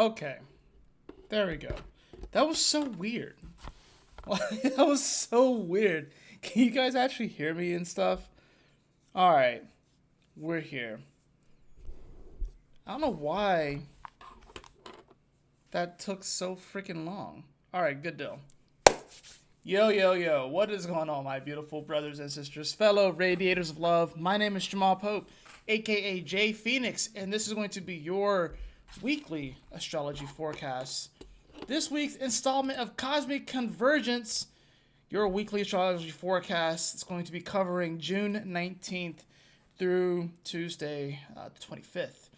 Okay, there we go. That was so weird. That was so weird. Can you guys actually hear me and stuff? All right, we're here. I don't know why that took so freaking long. All right, good deal. Yo, yo, yo, what is going on, my beautiful brothers and sisters, fellow radiators of love? My name is Jamal Pope, aka J Phoenix, and this is going to be your weekly astrology forecast. This week's installment of Cosmic Convergence, your weekly astrology forecast, is going to be covering June 19th through Tuesday, the 25th,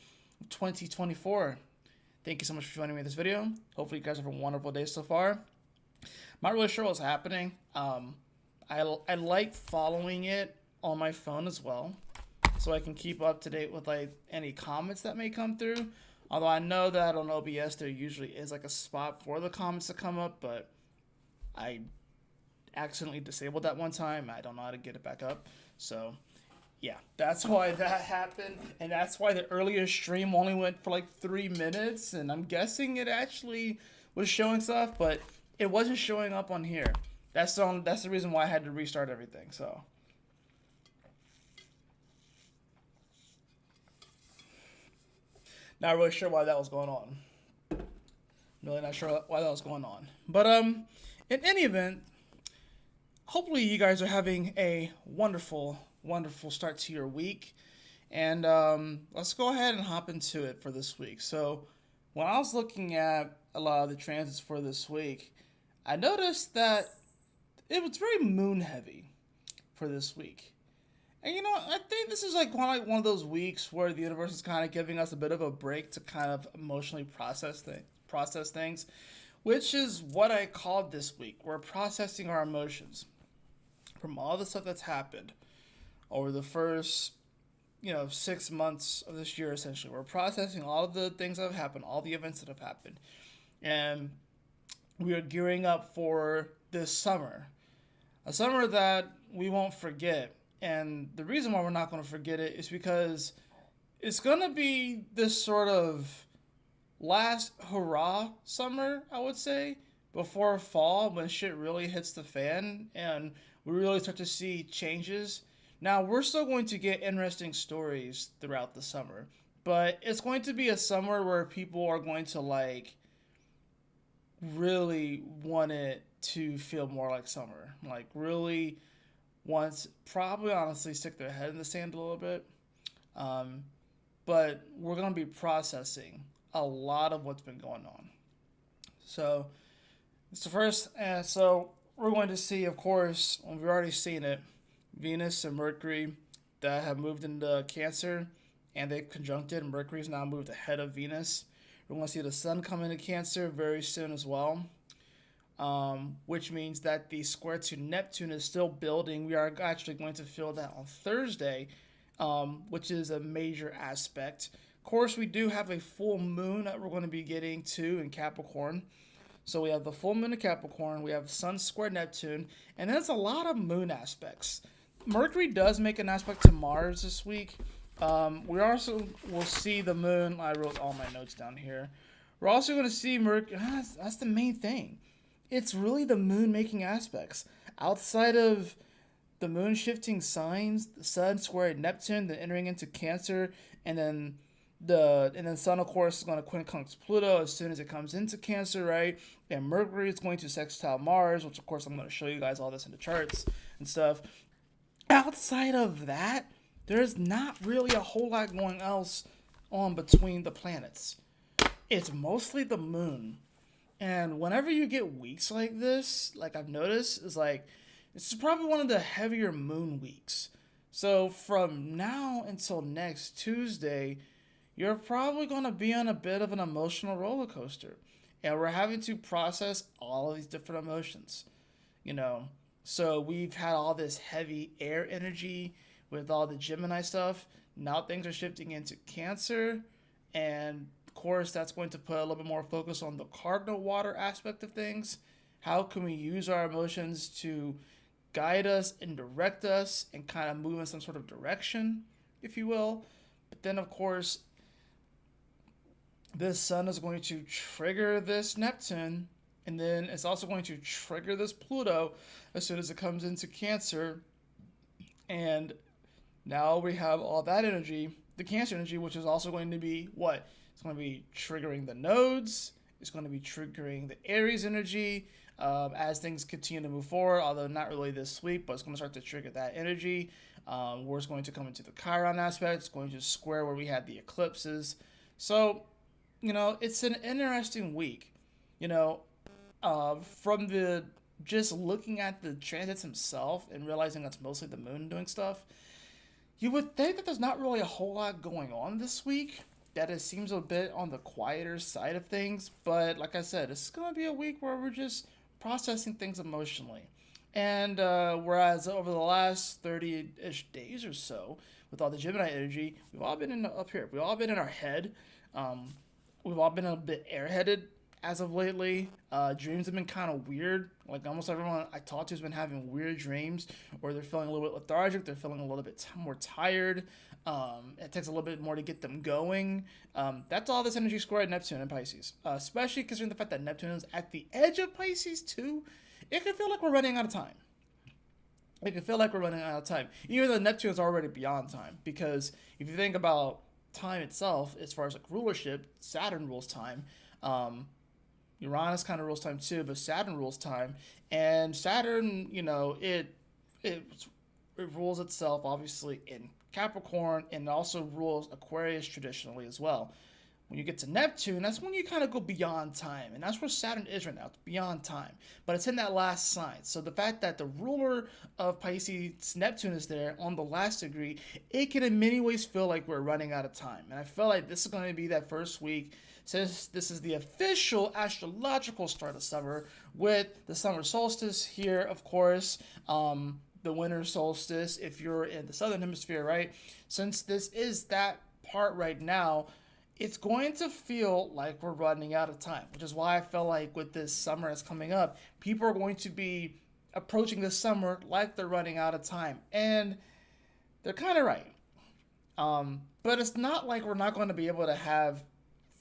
2024. Thank you so much for joining me in this video. Hopefully, you guys have a wonderful day so far. Not really sure what's happening. I like following it on my phone as well, so I can keep up to date with like any comments that may come through. Although I know that on OBS there usually is like a spot for the comments to come up, but I accidentally disabled that one time. I don't know how to get it back up. So yeah, that's why that happened, and that's why the earlier stream only went for like 3 minutes, and I'm guessing it actually was showing stuff, but it wasn't showing up on here. That's the reason why I had to restart everything. So not really sure why that was going on. Really not sure why that was going on. But in any event, hopefully you guys are having a wonderful, wonderful start to your week. And let's go ahead and hop into it for this week. So when I was looking at a lot of the transits for this week, I noticed that it was very moon heavy for this week. And I think this is like one of those weeks where the universe is kind of giving us a bit of a break to kind of emotionally process things, which is what I called this week. We're processing our emotions from all the stuff that's happened over the first 6 months of this year. Essentially, we're processing all of the things that have happened, all the events that have happened, and we are gearing up for this summer, a summer that we won't forget. And the reason why we're not going to forget it is because it's going to be this sort of last hurrah summer, I would say, before fall, when shit really hits the fan and we really start to see changes. Now, we're still going to get interesting stories throughout the summer, but it's going to be a summer where people are going to really want it to feel more like summer. Like really want, probably honestly stick their head in the sand a little bit. But we're going to be processing a lot of what's been going on. So it's the first, and so we're going to see, of course, we've already seen it, Venus and Mercury that have moved into Cancer, and they conjuncted. Mercury's now moved ahead of Venus. We're going to see the Sun come into Cancer very soon as well, which means that the square to Neptune is still building. We are actually going to feel that on Thursday, which is a major aspect. Of course, we do have a full moon that we're going to be getting to in Capricorn. So we have the full moon in Capricorn, we have Sun square Neptune, and there's a lot of moon aspects. Mercury does make an aspect to Mars this week. We also will see the moon. I wrote all my notes down here. We're also going to see Mercury. That's the main thing. It's really the moon making aspects. Outside of the moon shifting signs, the Sun square Neptune, then entering into Cancer, and then Sun, of course, is going to quincunx Pluto as soon as it comes into Cancer, right? And Mercury is going to sextile Mars, which of course I'm going to show you guys all this in the charts and stuff. Outside of that, there's not really a whole lot going else on between the planets. It's mostly the moon. And whenever you get weeks like this, like I've noticed, is like, this is probably one of the heavier moon weeks. So from now until next Tuesday, you're probably going to be on a bit of an emotional roller coaster. And we're having to process all of these different emotions, So we've had all this heavy air energy with all the Gemini stuff. Now things are shifting into Cancer. And of course, that's going to put a little bit more focus on the cardinal water aspect of things. How can we use our emotions to guide us and direct us and kind of move in some sort of direction, if you will? But then, of course, this sun is going to trigger this Neptune, and then it's also going to trigger this Pluto as soon as it comes into Cancer. And now we have all that energy, the Cancer energy, which is also going to be what? It's going to be triggering the nodes. It's going to be triggering the Aries energy as things continue to move forward, although not really this week, but it's going to start to trigger that energy. Where it's going to come into the Chiron aspect. It's going to square where we had the eclipses. So, it's an interesting week. You know, from the just looking at the transits himself and realizing that's mostly the moon doing stuff, you would think that there's not really a whole lot going on this week. That it seems a bit on the quieter side of things. But like I said, it's going to be a week where we're just processing things emotionally. And whereas over the last 30-ish days or so, with all the Gemini energy, we've all been up here. We've all been in our head. Um, we've all been a bit airheaded as of lately. Dreams have been kind of weird. Like almost everyone I talked to has been having weird dreams, or they're feeling a little bit lethargic. They're feeling a little bit more tired. It takes a little bit more to get them going. That's all this energy squared Neptune and Pisces, especially considering the fact that Neptune is at the edge of Pisces too. It can feel like we're running out of time. It can feel like we're running out of time, even though Neptune is already beyond time. Because if you think about time itself, as far as like rulership, Saturn rules time. Uranus kind of rules time too, but Saturn rules time. And Saturn, it rules itself obviously in Capricorn and also rules Aquarius traditionally as well. When you get to Neptune, that's when you kind of go beyond time. And that's where Saturn is right now. It's beyond time. But it's in that last sign. So the fact that the ruler of Pisces, Neptune, is there on the last degree, it can in many ways feel like we're running out of time. And I feel like this is going to be that first week, since this is the official astrological start of summer, with the summer solstice here, of course. The winter solstice, if you're in the southern hemisphere, right? Since this is that part right now, it's going to feel like we're running out of time, which is why I feel like with this summer that's coming up, people are going to be approaching this summer like they're running out of time. And they're kind of right. But it's not like we're not going to be able to have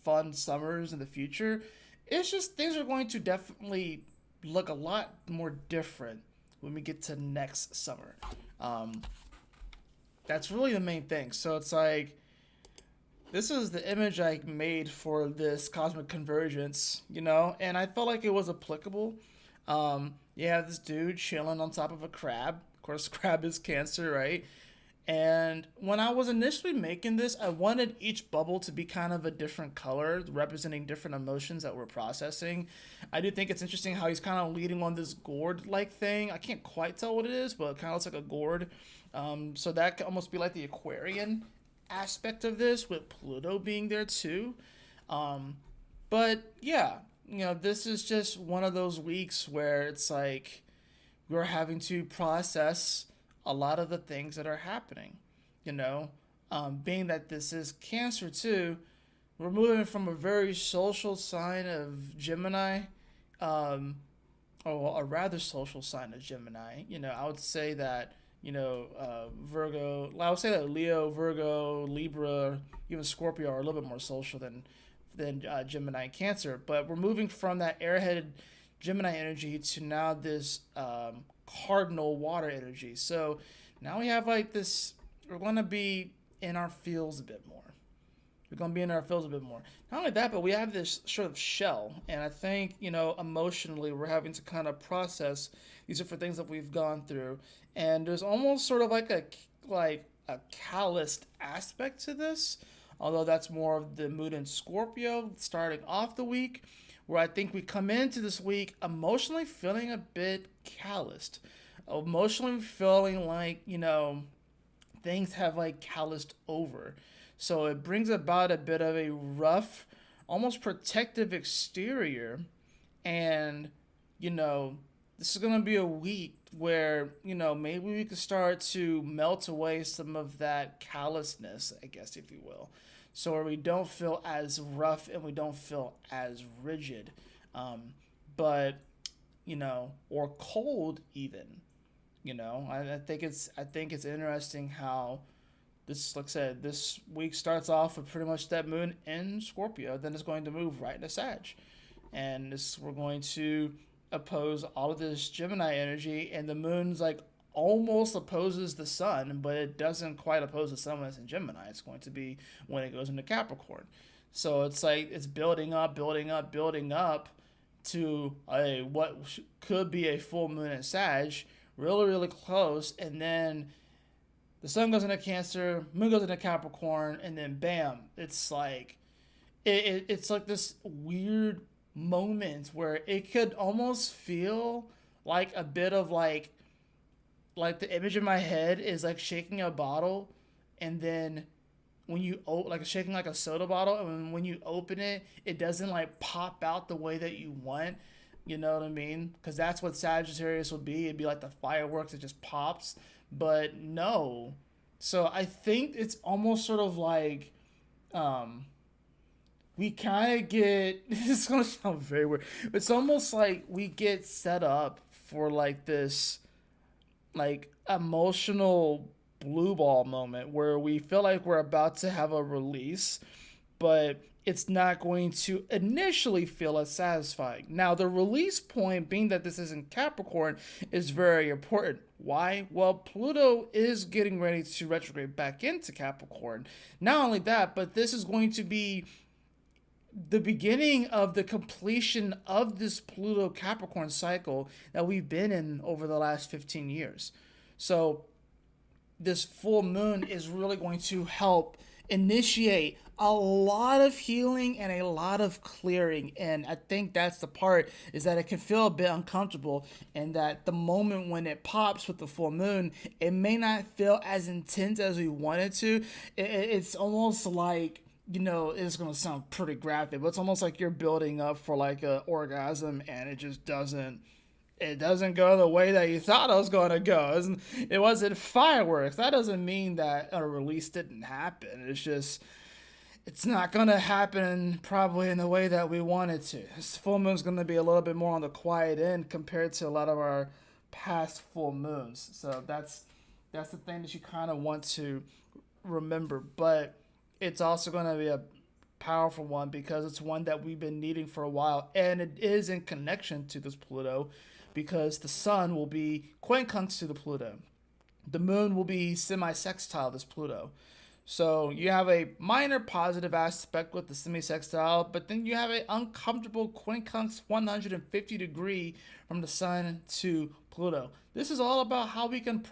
fun summers in the future. It's just things are going to definitely look a lot more different when we get to next summer. That's really the main thing. So it's like, this is the image I made for this cosmic convergence, and I felt like it was applicable. You have this dude chilling on top of a crab. Of course, crab is Cancer, right? And when I was initially making this, I wanted each bubble to be kind of a different color, representing different emotions that we're processing. I do think it's interesting how he's kind of leading on this gourd-like thing. I can't quite tell what it is, but it kind of looks like a gourd. So that could almost be like the Aquarian aspect of this, with Pluto being there too. But yeah, this is just one of those weeks where it's like we're having to process a lot of the things that are happening. Being that this is Cancer too, we're moving from a very social sign of Gemini, or a rather social sign of Gemini. I would say that Virgo. I would say that Leo, Virgo, Libra, even Scorpio are a little bit more social than Gemini and Cancer. But we're moving from that airheaded Gemini energy to now this cardinal water energy. So now we have like this. We're going to be in our feels a bit more. We're going to be in our feels a bit more. Not only that, but we have this sort of shell. And I think, emotionally, we're having to kind of process these different things that we've gone through. And there's almost sort of like a calloused aspect to this. Although that's more of the mood in Scorpio starting off the week, where I think we come into this week emotionally feeling a bit calloused. Emotionally feeling like, things have like calloused over. So it brings about a bit of a rough, almost protective exterior. And, this is going to be a week where, maybe we could start to melt away some of that callousness, I guess, if you will. So where we don't feel as rough and we don't feel as rigid. But, or cold even. I think it's interesting how This, like I said, this week starts off with pretty much that moon in Scorpio. Then it's going to move right into Sag, and this we're going to oppose all of this Gemini energy, and the moon's like almost opposes the sun, but it doesn't quite oppose the sun when it's in Gemini. It's going to be when it goes into Capricorn. So it's like it's building up, building up, building up to a what could be a full moon in Sag, really, really close, and then the sun goes into Cancer, moon goes into Capricorn, and then bam, it's like it's like this weird moment where it could almost feel like a bit of like the image in my head is like shaking a bottle, and then when you like shaking like a soda bottle, and when you open it, it doesn't like pop out the way that you want. You know what I mean? Because that's what Sagittarius would be. It'd be like the fireworks, it just pops. But no. So I think it's almost sort of like we kind of get. This is gonna sound very weird. It's almost like we get set up for like this like emotional blue ball moment where we feel like we're about to have a release, but it's not going to initially feel as satisfying. Now, the release point, being that this isn't Capricorn, is very important. Why? Well, Pluto is getting ready to retrograde back into Capricorn. Not only that, but this is going to be the beginning of the completion of this Pluto Capricorn cycle that we've been in over the last 15 years. So this full moon is really going to help initiate a lot of healing and a lot of clearing. And I think that's the part, is that it can feel a bit uncomfortable, and that the moment when it pops with the full moon, it may not feel as intense as we want it to. It's almost like, you know, it's going to sound pretty graphic, but it's almost like you're building up for like a orgasm, and it just doesn't go the way that you thought it was going to go. It wasn't fireworks. That doesn't mean that a release didn't happen. It's just, it's not going to happen probably in the way that we want it to. This full moon's going to be a little bit more on the quiet end compared to a lot of our past full moons. So that's the thing that you kind of want to remember. But it's also going to be a powerful one because it's one that we've been needing for a while, and it is in connection to this Pluto, because the sun will be quincunx to the Pluto. The moon will be semi-sextile this Pluto. So you have a minor positive aspect with the semi-sextile, but then you have an uncomfortable quincunx 150 degree from the sun to Pluto. This is all about how we can...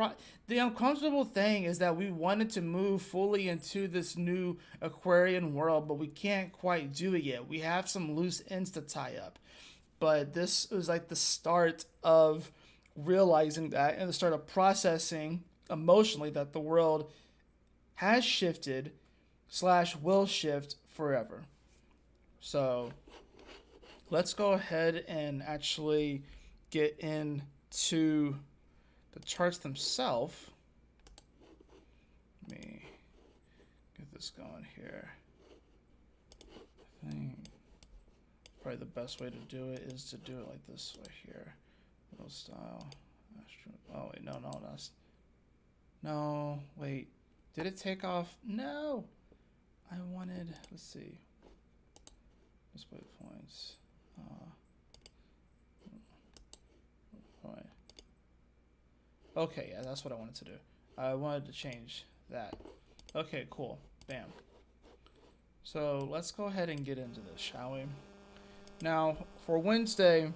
The uncomfortable thing is that we wanted to move fully into this new Aquarian world, but we can't quite do it yet. We have some loose ends to tie up. But this is like the start of realizing that, and the start of processing emotionally that the world has shifted / will shift forever. So let's go ahead and actually get into the charts themselves. Let me get this going here. I think probably the best way to do it is to do it like this right here. Little style. Oh wait, no, that's... No, wait. Did it take off? No! I wanted... Let's see. Display points. Right. Okay, yeah, that's what I wanted to do. I wanted to change that. Okay, cool. Bam. So let's go ahead and get into this, shall we? Now, for Wednesday,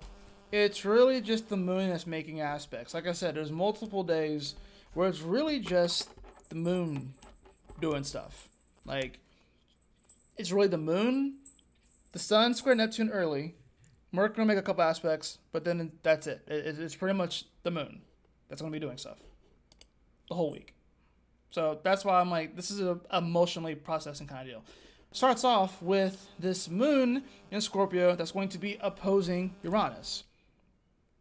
it's really just the moon that's making aspects. Like I said, there's multiple days where it's really just the moon doing stuff. Like, it's really the moon, the sun square Neptune early, Mercury will make a couple aspects, but then that's it. It's pretty much the moon that's going to be doing stuff the whole week. So that's why I'm like, this is an emotionally processing kind of deal. Starts off with this moon in Scorpio that's going to be opposing Uranus.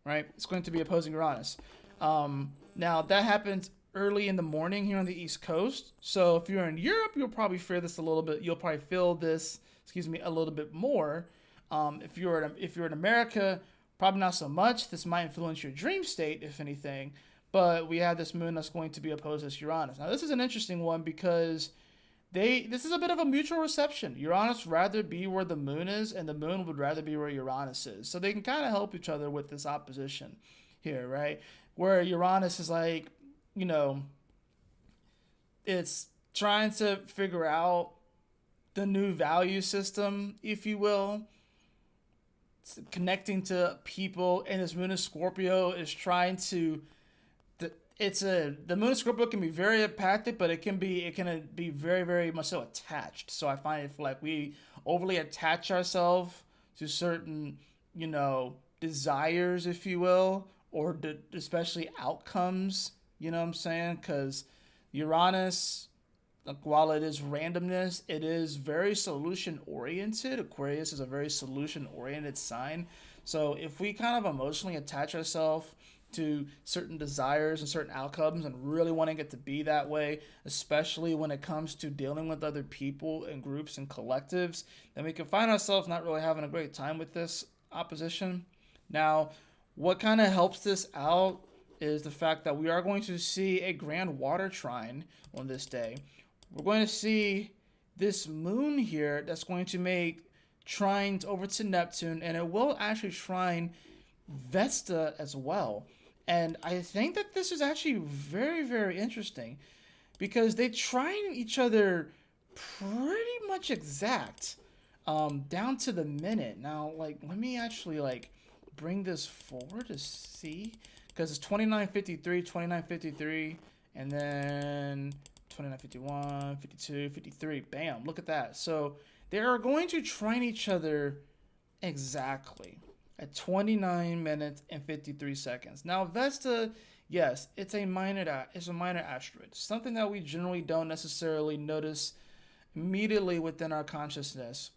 Right? It's going to be opposing Uranus. Now, that happens early in the morning here on the East Coast. So if you're in Europe, you'll probably feel this a little bit. You'll probably feel this, a little bit more. If you're in America, probably not so much. This might influence your dream state, if anything. but we have this moon that's going to be opposed to Uranus. Now, this is an interesting one because this is a bit of a mutual reception. Uranus rather be where the moon is, and the moon would rather be where Uranus is. So they can kind of help each other with this opposition here, right? Where Uranus is like, you know, it's trying to figure out the new value system, if you will. It's connecting to people, and this moon in Scorpio is trying to the moon in Scorpio can be very empathic, but it can be very, very much so attached. So I find it like we overly attach ourselves to certain, desires, if you will, or especially outcomes. You know what I'm saying? Because Uranus, like, while it is randomness, it is very solution oriented. Aquarius is a very solution oriented sign. So if we kind of emotionally attach ourselves to certain desires and certain outcomes and really wanting it to be that way, especially when it comes to dealing with other people and groups and collectives, then we can find ourselves not really having a great time with this opposition. Now, what kind of helps this out is the fact that we are going to see a grand water trine on this day. We're going to see this moon here that's going to make trines over to Neptune, and it will actually trine Vesta as well. And I think that this is actually very, very interesting because they trine each other pretty much exact, down to the minute. Now, like, let me actually bring this forward to see, because it's 29:53, 29:53, and then 29:51, 52, 53. Bam! Look at that. So they are going to trine each other exactly at 29 minutes and 53 seconds. Now, Vesta, yes, it's a minor asteroid, something that we generally don't necessarily notice immediately within our consciousness.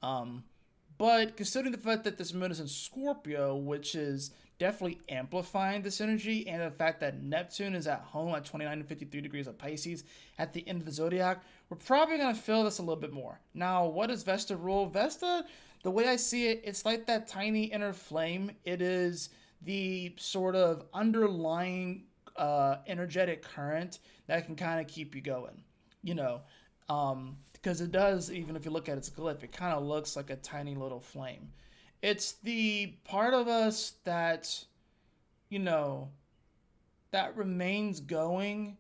But considering the fact that this moon is in Scorpio, which is definitely amplifying this energy, and the fact that Neptune is at home at 29 and 53 degrees of Pisces at the end of the zodiac, we're probably going to feel this a little bit more. Now, what does Vesta rule? Vesta, the way I see it, it's like that tiny inner flame. It is the sort of underlying energetic current that can kind of keep you going, because it does, even if you look at its glyph, it kind of looks like a tiny little flame. It's the part of us that, that remains going.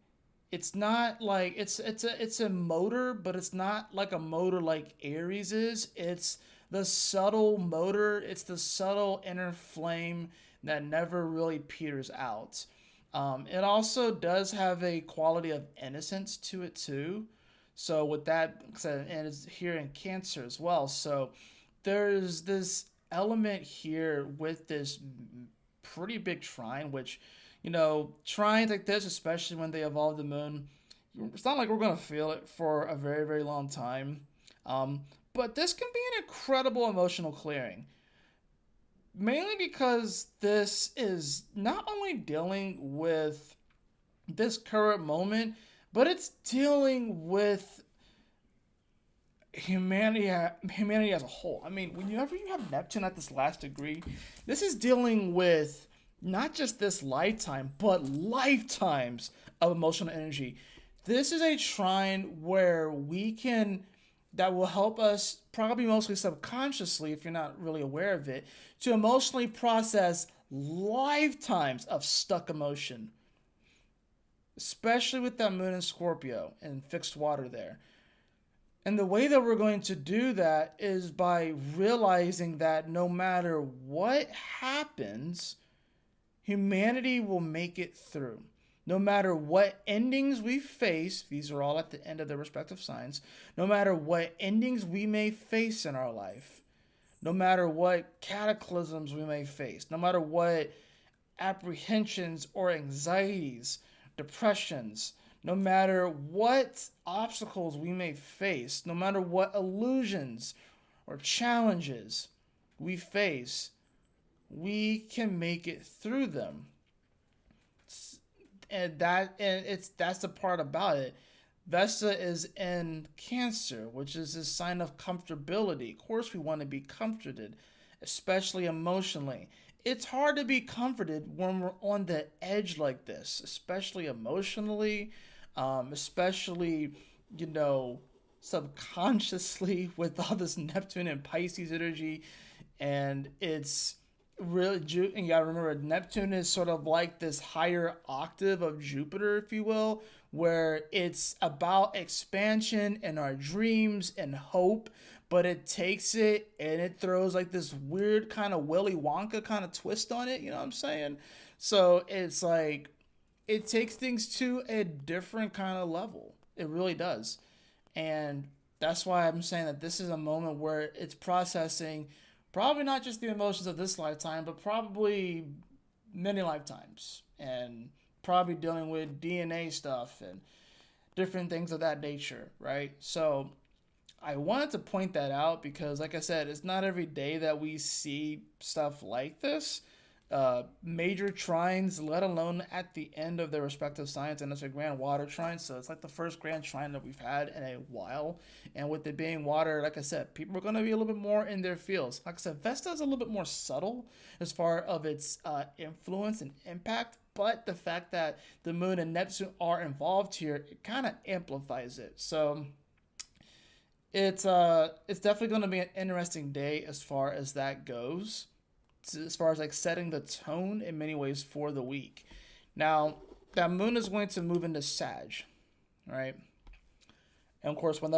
It's not like it's a motor, but it's not like a motor like Aries is. It's the subtle motor. It's the subtle inner flame that never really peters out. It also does have a quality of innocence to it too. So with that, and it's here in Cancer as well. So there's this element here with this pretty big trine, which, trines like this, especially when they evolve the moon, it's not like we're going to feel it for a very, very long time. But this can be an incredible emotional clearing. Mainly because this is not only dealing with this current moment, but it's dealing with humanity as a whole. I mean, whenever you have Neptune at this last degree, this is dealing with not just this lifetime, but lifetimes of emotional energy. This is a trine where that will help us, probably mostly subconsciously, if you're not really aware of it, to emotionally process lifetimes of stuck emotion. Especially with that moon in Scorpio and fixed water there. And the way that we're going to do that is by realizing that no matter what happens, humanity will make it through. No matter what endings we face, these are all at the end of their respective signs, no matter what endings we may face in our life, no matter what cataclysms we may face, no matter what apprehensions or anxieties, depressions, no matter what obstacles we may face, no matter what illusions or challenges we face, we can make it through them. And that's the part about it. Vesta is in Cancer, which is a sign of comfortability. Of course, we want to be comforted, especially emotionally. it's hard to be comforted when we're on the edge like this, especially emotionally, especially, you know, subconsciously with all this Neptune and Pisces energy. And it's really, and you gotta remember, Neptune is sort of like this higher octave of Jupiter, if you will, where it's about expansion and our dreams and hope, but it takes it and it throws like this weird kind of Willy Wonka kind of twist on it. You know what I'm saying? So it's like it takes things to a different kind of level. It really does. And that's why I'm saying that this is a moment where it's processing probably not just the emotions of this lifetime, but probably many lifetimes. And probably dealing with DNA stuff and different things of that nature, right? So I wanted to point that out because, like I said, it's not every day that we see stuff like this. Major trines, let alone at the end of their respective signs, and it's a grand water trine, so it's like the first grand trine that we've had in a while. And with it being water, like I said, people are going to be a little bit more in their fields. Like I said, Vesta is a little bit more subtle as far of its influence and impact, but the fact that the moon and Neptune are involved here, it kind of amplifies it. So it's definitely going to be an interesting day as far as that goes, as far as like setting the tone in many ways for the week. Now, that moon is going to move into Sag, right? And of course, when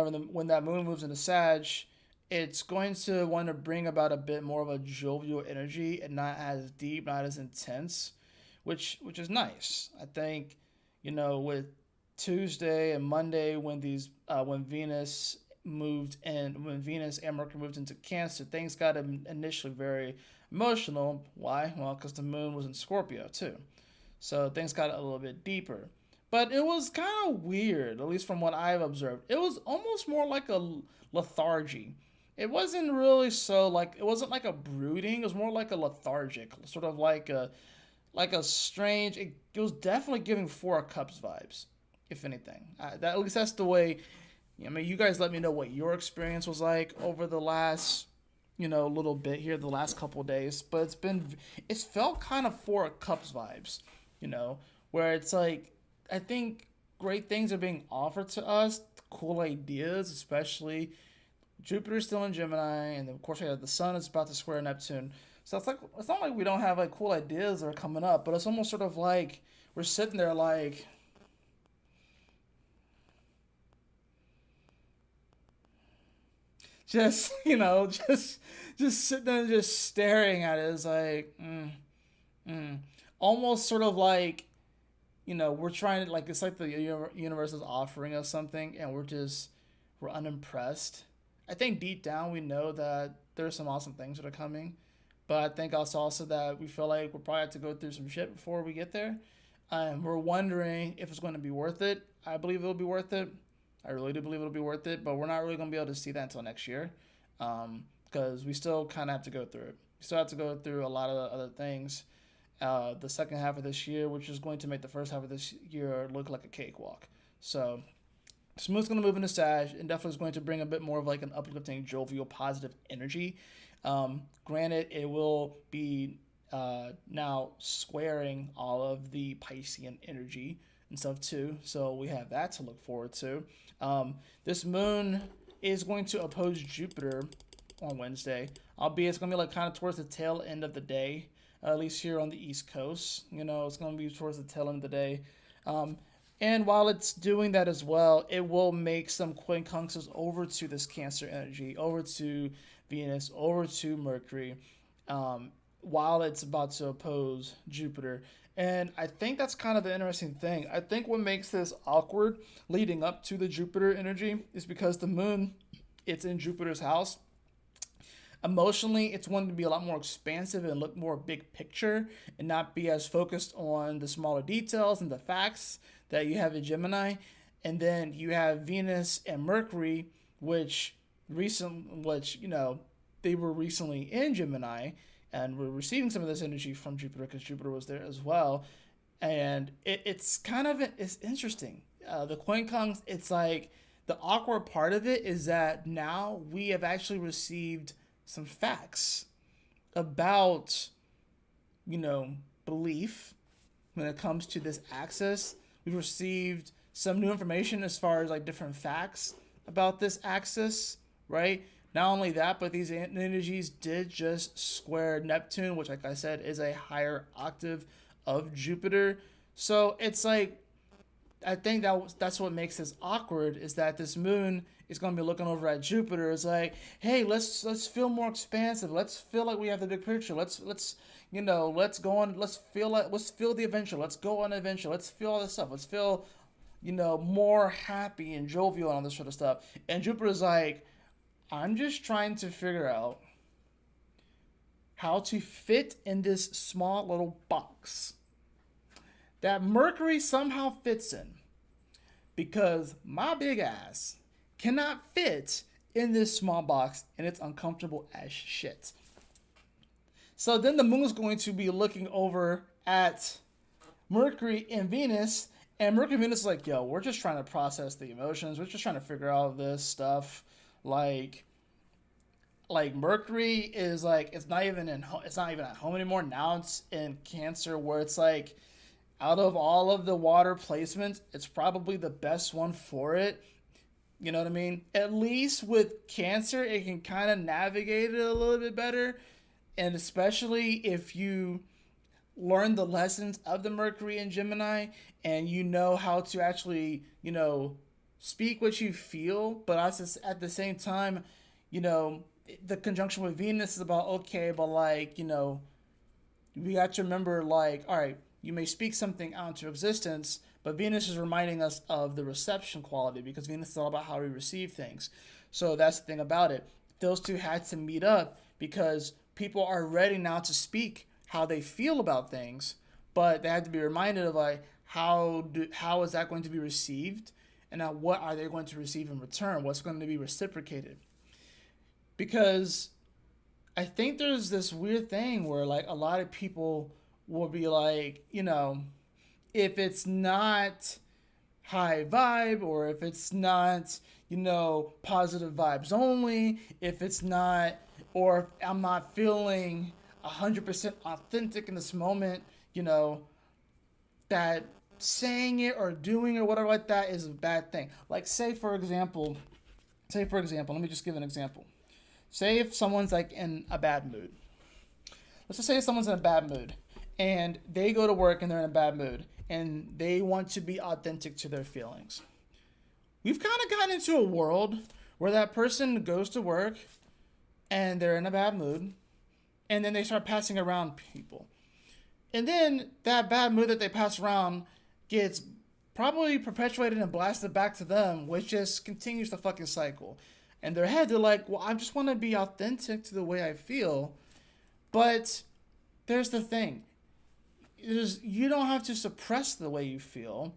that moon moves into Sag, it's going to want to bring about a bit more of a jovial energy and not as deep, not as intense, which is nice. I think, with Tuesday and Monday when Venus and Mercury moved into Cancer, things got initially very emotional. Why? Well, because the moon was in Scorpio too. So things got a little bit deeper. But it was kind of weird, at least from what I've observed. It was almost more like a lethargy. It wasn't really it wasn't like a brooding. It was more like a lethargic, sort of like a strange. It was definitely giving Four of Cups vibes, if anything. At least that's the way. I mean, you guys let me know what your experience was like over the last little bit here, the last couple of days. But it's felt kind of Four of Cups vibes, you know, where it's like I think great things are being offered to us, cool ideas, especially Jupiter's still in Gemini, and then of course we have the Sun is about to square Neptune. So it's not like we don't have like cool ideas that are coming up, but it's almost sort of like we're sitting there like just just sitting there just staring at it. It's like mm. Almost sort of like we're trying to like it's like the universe is offering us something and we're unimpressed. I think deep down we know that there's some awesome things that are coming, but I think also that we feel like we'll probably have to go through some shit before we get there. We're wondering if it's going to be worth it. I believe it'll be worth it. I really do believe it'll be worth it, but we're not really going to be able to see that until next year, because we still kind of have to go through it. We still have to go through a lot of the other things. The second half of this year, which is going to make the first half of this year look like a cakewalk. So Smooth's going to move into Sag and definitely is going to bring a bit more of like an uplifting, jovial, positive energy. Granted, it will be now squaring all of the Piscean energy and stuff too. So we have that to look forward to. This moon is going to oppose Jupiter on Wednesday, albeit it's going to be like kind of towards the tail end of the day, at least here on the East Coast. It's going to be towards the tail end of the day. And while it's doing that as well, it will make some quincunxes over to this Cancer energy, over to Venus, over to Mercury, while it's about to oppose Jupiter. And I think that's kind of the interesting thing. I think what makes this awkward leading up to the Jupiter energy is because the moon, it's in Jupiter's house. Emotionally, it's wanting to be a lot more expansive and look more big picture and not be as focused on the smaller details and the facts that you have in Gemini. And then you have Venus and Mercury, they were recently in Gemini and we're receiving some of this energy from Jupiter because Jupiter was there as well. And it's interesting. The quincunx, it's like the awkward part of it is that now we have actually received some facts about belief when it comes to this axis. We've received some new information as far as like different facts about this axis, right? Not only that, but these energies did just square Neptune, which, like I said, is a higher octave of Jupiter. So it's like, I think that's what makes this awkward, is that this moon is going to be looking over at Jupiter. It's like, hey, let's feel more expansive. Let's feel like we have the big picture. Let's go on. Let's feel the adventure. Let's go on an adventure. Let's feel all this stuff. Let's feel more happy and jovial and all this sort of stuff. And Jupiter's like, I'm just trying to figure out how to fit in this small little box that Mercury somehow fits in, because my big ass cannot fit in this small box and it's uncomfortable as shit. So then the moon is going to be looking over at Mercury and Venus, and Mercury and Venus is like, yo, we're just trying to process the emotions. We're just trying to figure out this stuff. Like Mercury is like, it's not even at home anymore. Now it's in Cancer, where it's like, out of all of the water placements, it's probably the best one for it. You know what I mean? At least with Cancer, it can kind of navigate it a little bit better. And especially if you learn the lessons of the Mercury and Gemini, and you know how to actually, speak what you feel, but at the same time, the conjunction with Venus is about, okay, but like, we got to remember, like, all right, you may speak something out into existence, but Venus is reminding us of the reception quality, because Venus is all about how we receive things. So that's the thing about it. Those two had to meet up, because people are ready now to speak how they feel about things, but they had to be reminded of like, how is that going to be received, and what are they going to receive in return? What's going to be reciprocated? Because I think there's this weird thing where like a lot of people will be like, if it's not high vibe, or if it's not, positive vibes only, if it's not, or if I'm not feeling 100% authentic in this moment, that saying it or doing it or whatever like that is a bad thing. Like say for example, let me just give an example. Say if someone's like in a bad mood. Let's just say someone's in a bad mood, and they go to work and they're in a bad mood, and they want to be authentic to their feelings. We've kind of gotten into a world where that person goes to work and they're in a bad mood, and then they start passing around people. And then that bad mood that they pass around gets probably perpetuated and blasted back to them, which just continues the fucking cycle. In their head, they're like, well, I just want to be authentic to the way I feel. But there's the thing. You don't have to suppress the way you feel,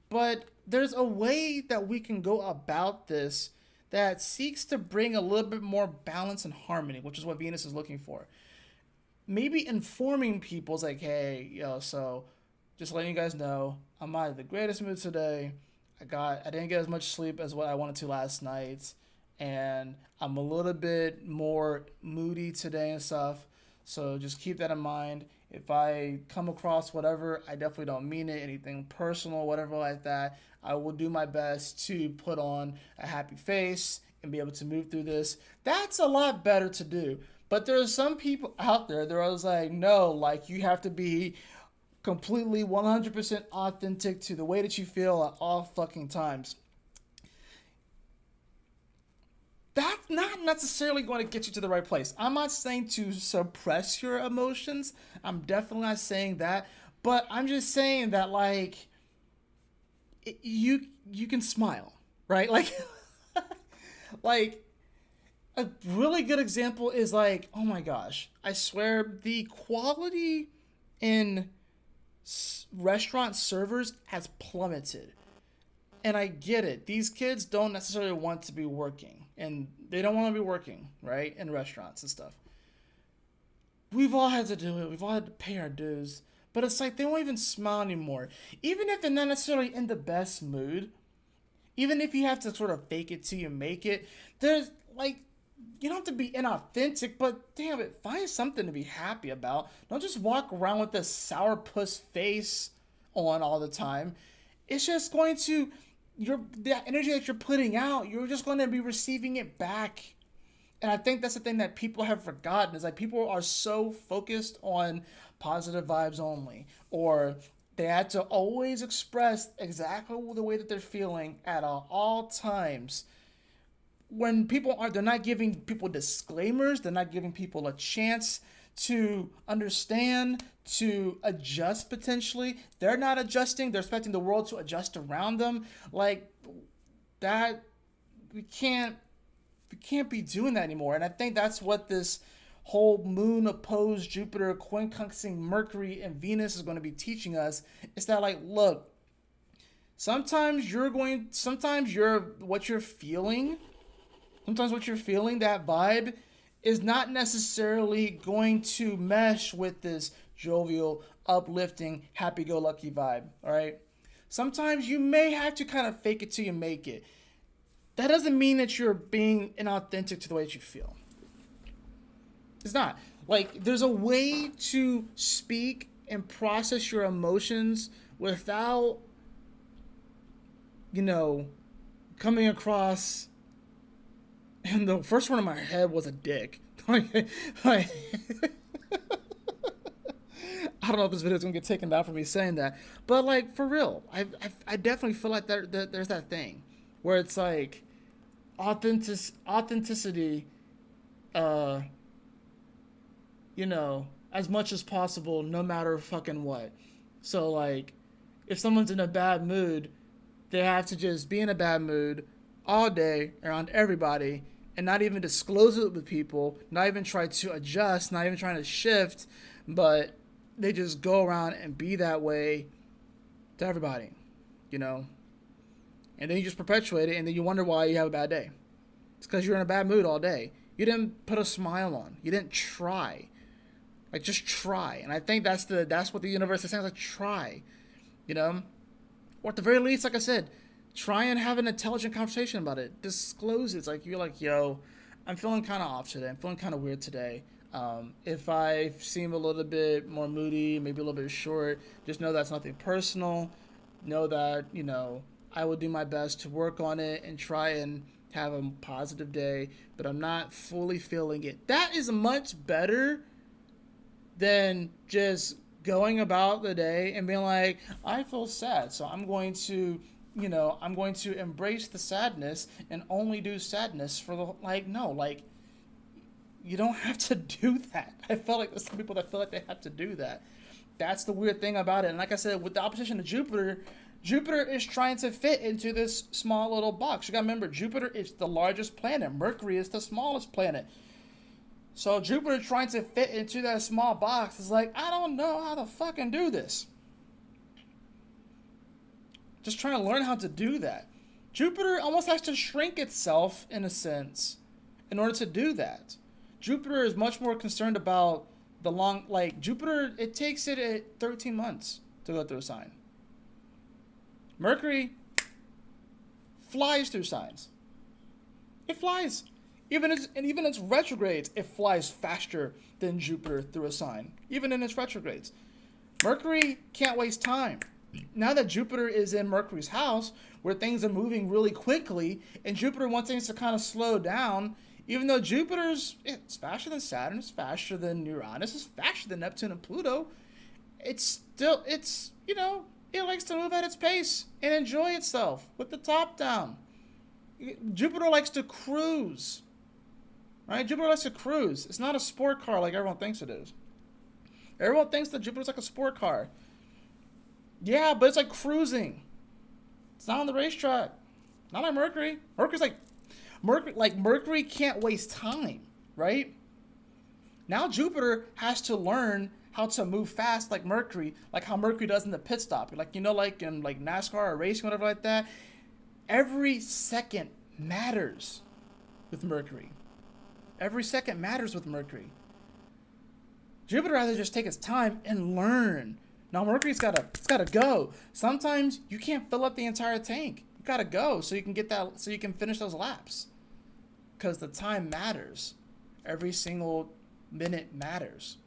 but there's a way that we can go about this that seeks to bring a little bit more balance and harmony, which is what Venus is looking for. Maybe informing people is like, hey, so just letting you guys know, I'm not in the greatest mood today. I didn't get as much sleep as what I wanted to last night, and I'm a little bit more moody today and stuff. So just keep that in mind. If I come across whatever, I definitely don't mean it, anything personal, whatever like that, I will do my best to put on a happy face and be able to move through this. That's a lot better to do. But there's some people out there that are like, no, like you have to be completely 100% authentic to the way that you feel at all fucking times. That's not necessarily going to get you to the right place. I'm not saying to suppress your emotions. I'm definitely not saying that. But I'm just saying that, like, you can smile, right? Like, like, a really good example is like, oh my gosh, I swear the quality in restaurant servers has plummeted. And I get it. These kids don't necessarily want to be working. And they don't want to be working, right? In restaurants and stuff. We've all had to do it. We've all had to pay our dues. But it's like they won't even smile anymore. Even if they're not necessarily in the best mood. Even if you have to sort of fake it till you make it. There's like you don't have to be inauthentic, but damn it, find something to be happy about. Don't just walk around with this sourpuss face on all the time. It's just going to the energy that you're putting out, you're just going to be receiving it back. And I think that's the thing that people have forgotten is like people are so focused on positive vibes only, or they had to always express exactly the way that they're feeling at all times. When people aren't, they're not giving people disclaimers, they're not giving people a chance to understand, to adjust potentially. They're not adjusting, they're expecting the world to adjust around them. Like that, we can't be doing that anymore. And I think that's what this whole moon opposed Jupiter quincunxing Mercury and Venus is going to be teaching us. It's that like, look, sometimes you're what you're feeling, that vibe is not necessarily going to mesh with this jovial, uplifting, happy-go-lucky vibe. All right. Sometimes you may have to kind of fake it till you make it. That doesn't mean that you're being inauthentic to the way that you feel. It's not. Like, there's a way to speak and process your emotions without, coming across. And the first one in my head was a dick. I don't know if this video is gonna get taken down for me saying that, but like for real, I definitely feel like there's that thing where it's like authenticity, as much as possible, no matter fucking what. So like, if someone's in a bad mood, they have to just be in a bad mood all day around everybody and not even disclose it with people, not even try to adjust, not even trying to shift, but they just go around and be that way to everybody, And then you just perpetuate it, and then you wonder why you have a bad day. It's because you're in a bad mood all day. You didn't put a smile on. You didn't try. Like, just try. And I think that's what the universe is saying. Like, try. Or at the very least, like I said, try and have an intelligent conversation about it. Disclose it. It's like, you're like, yo, I'm feeling kind of off today. I'm feeling kind of weird today. If I seem a little bit more moody, maybe a little bit short, just know that's nothing personal. Know that, I will do my best to work on it and try and have a positive day, but I'm not fully feeling it. That is much better than just going about the day and being like, I feel sad, so I'm going to embrace the sadness and only do sadness for the, you don't have to do that. I felt like there's some people that feel like they have to do that. That's the weird thing about it. And like I said, with the opposition to Jupiter is trying to fit into this small little box. You gotta remember, Jupiter is the largest planet. Mercury is the smallest planet. So Jupiter trying to fit into that small box is like, I don't know how to fucking do this. Just trying to learn how to do that. Jupiter almost has to shrink itself, in a sense, in order to do that. Jupiter is much more concerned about Jupiter, it takes it 13 months to go through a sign. Mercury flies through signs. It flies. Even its retrogrades, it flies faster than Jupiter through a sign. Even in its retrogrades. Mercury can't waste time. Now that Jupiter is in Mercury's house, where things are moving really quickly, and Jupiter wants things to kind of slow down, even though it's faster than Saturn, it's faster than Uranus, it's faster than Neptune and Pluto, it likes to move at its pace and enjoy itself with the top down. Jupiter likes to cruise. Right? Jupiter likes to cruise. It's not a sport car like everyone thinks it is. Everyone thinks that Jupiter's like a sport car. Yeah, but it's like cruising. It's not on the racetrack. Not like Mercury. Mercury can't waste time, right? Now Jupiter has to learn how to move fast like Mercury, like how Mercury does in the pit stop. Like in NASCAR or racing, whatever like that. Every second matters with Mercury. Every second matters with Mercury. Jupiter has to just take its time and learn. Now Mercury's gotta go. Sometimes you can't fill up the entire tank. You gotta go so you can finish those laps. because the time matters. Every single minute matters.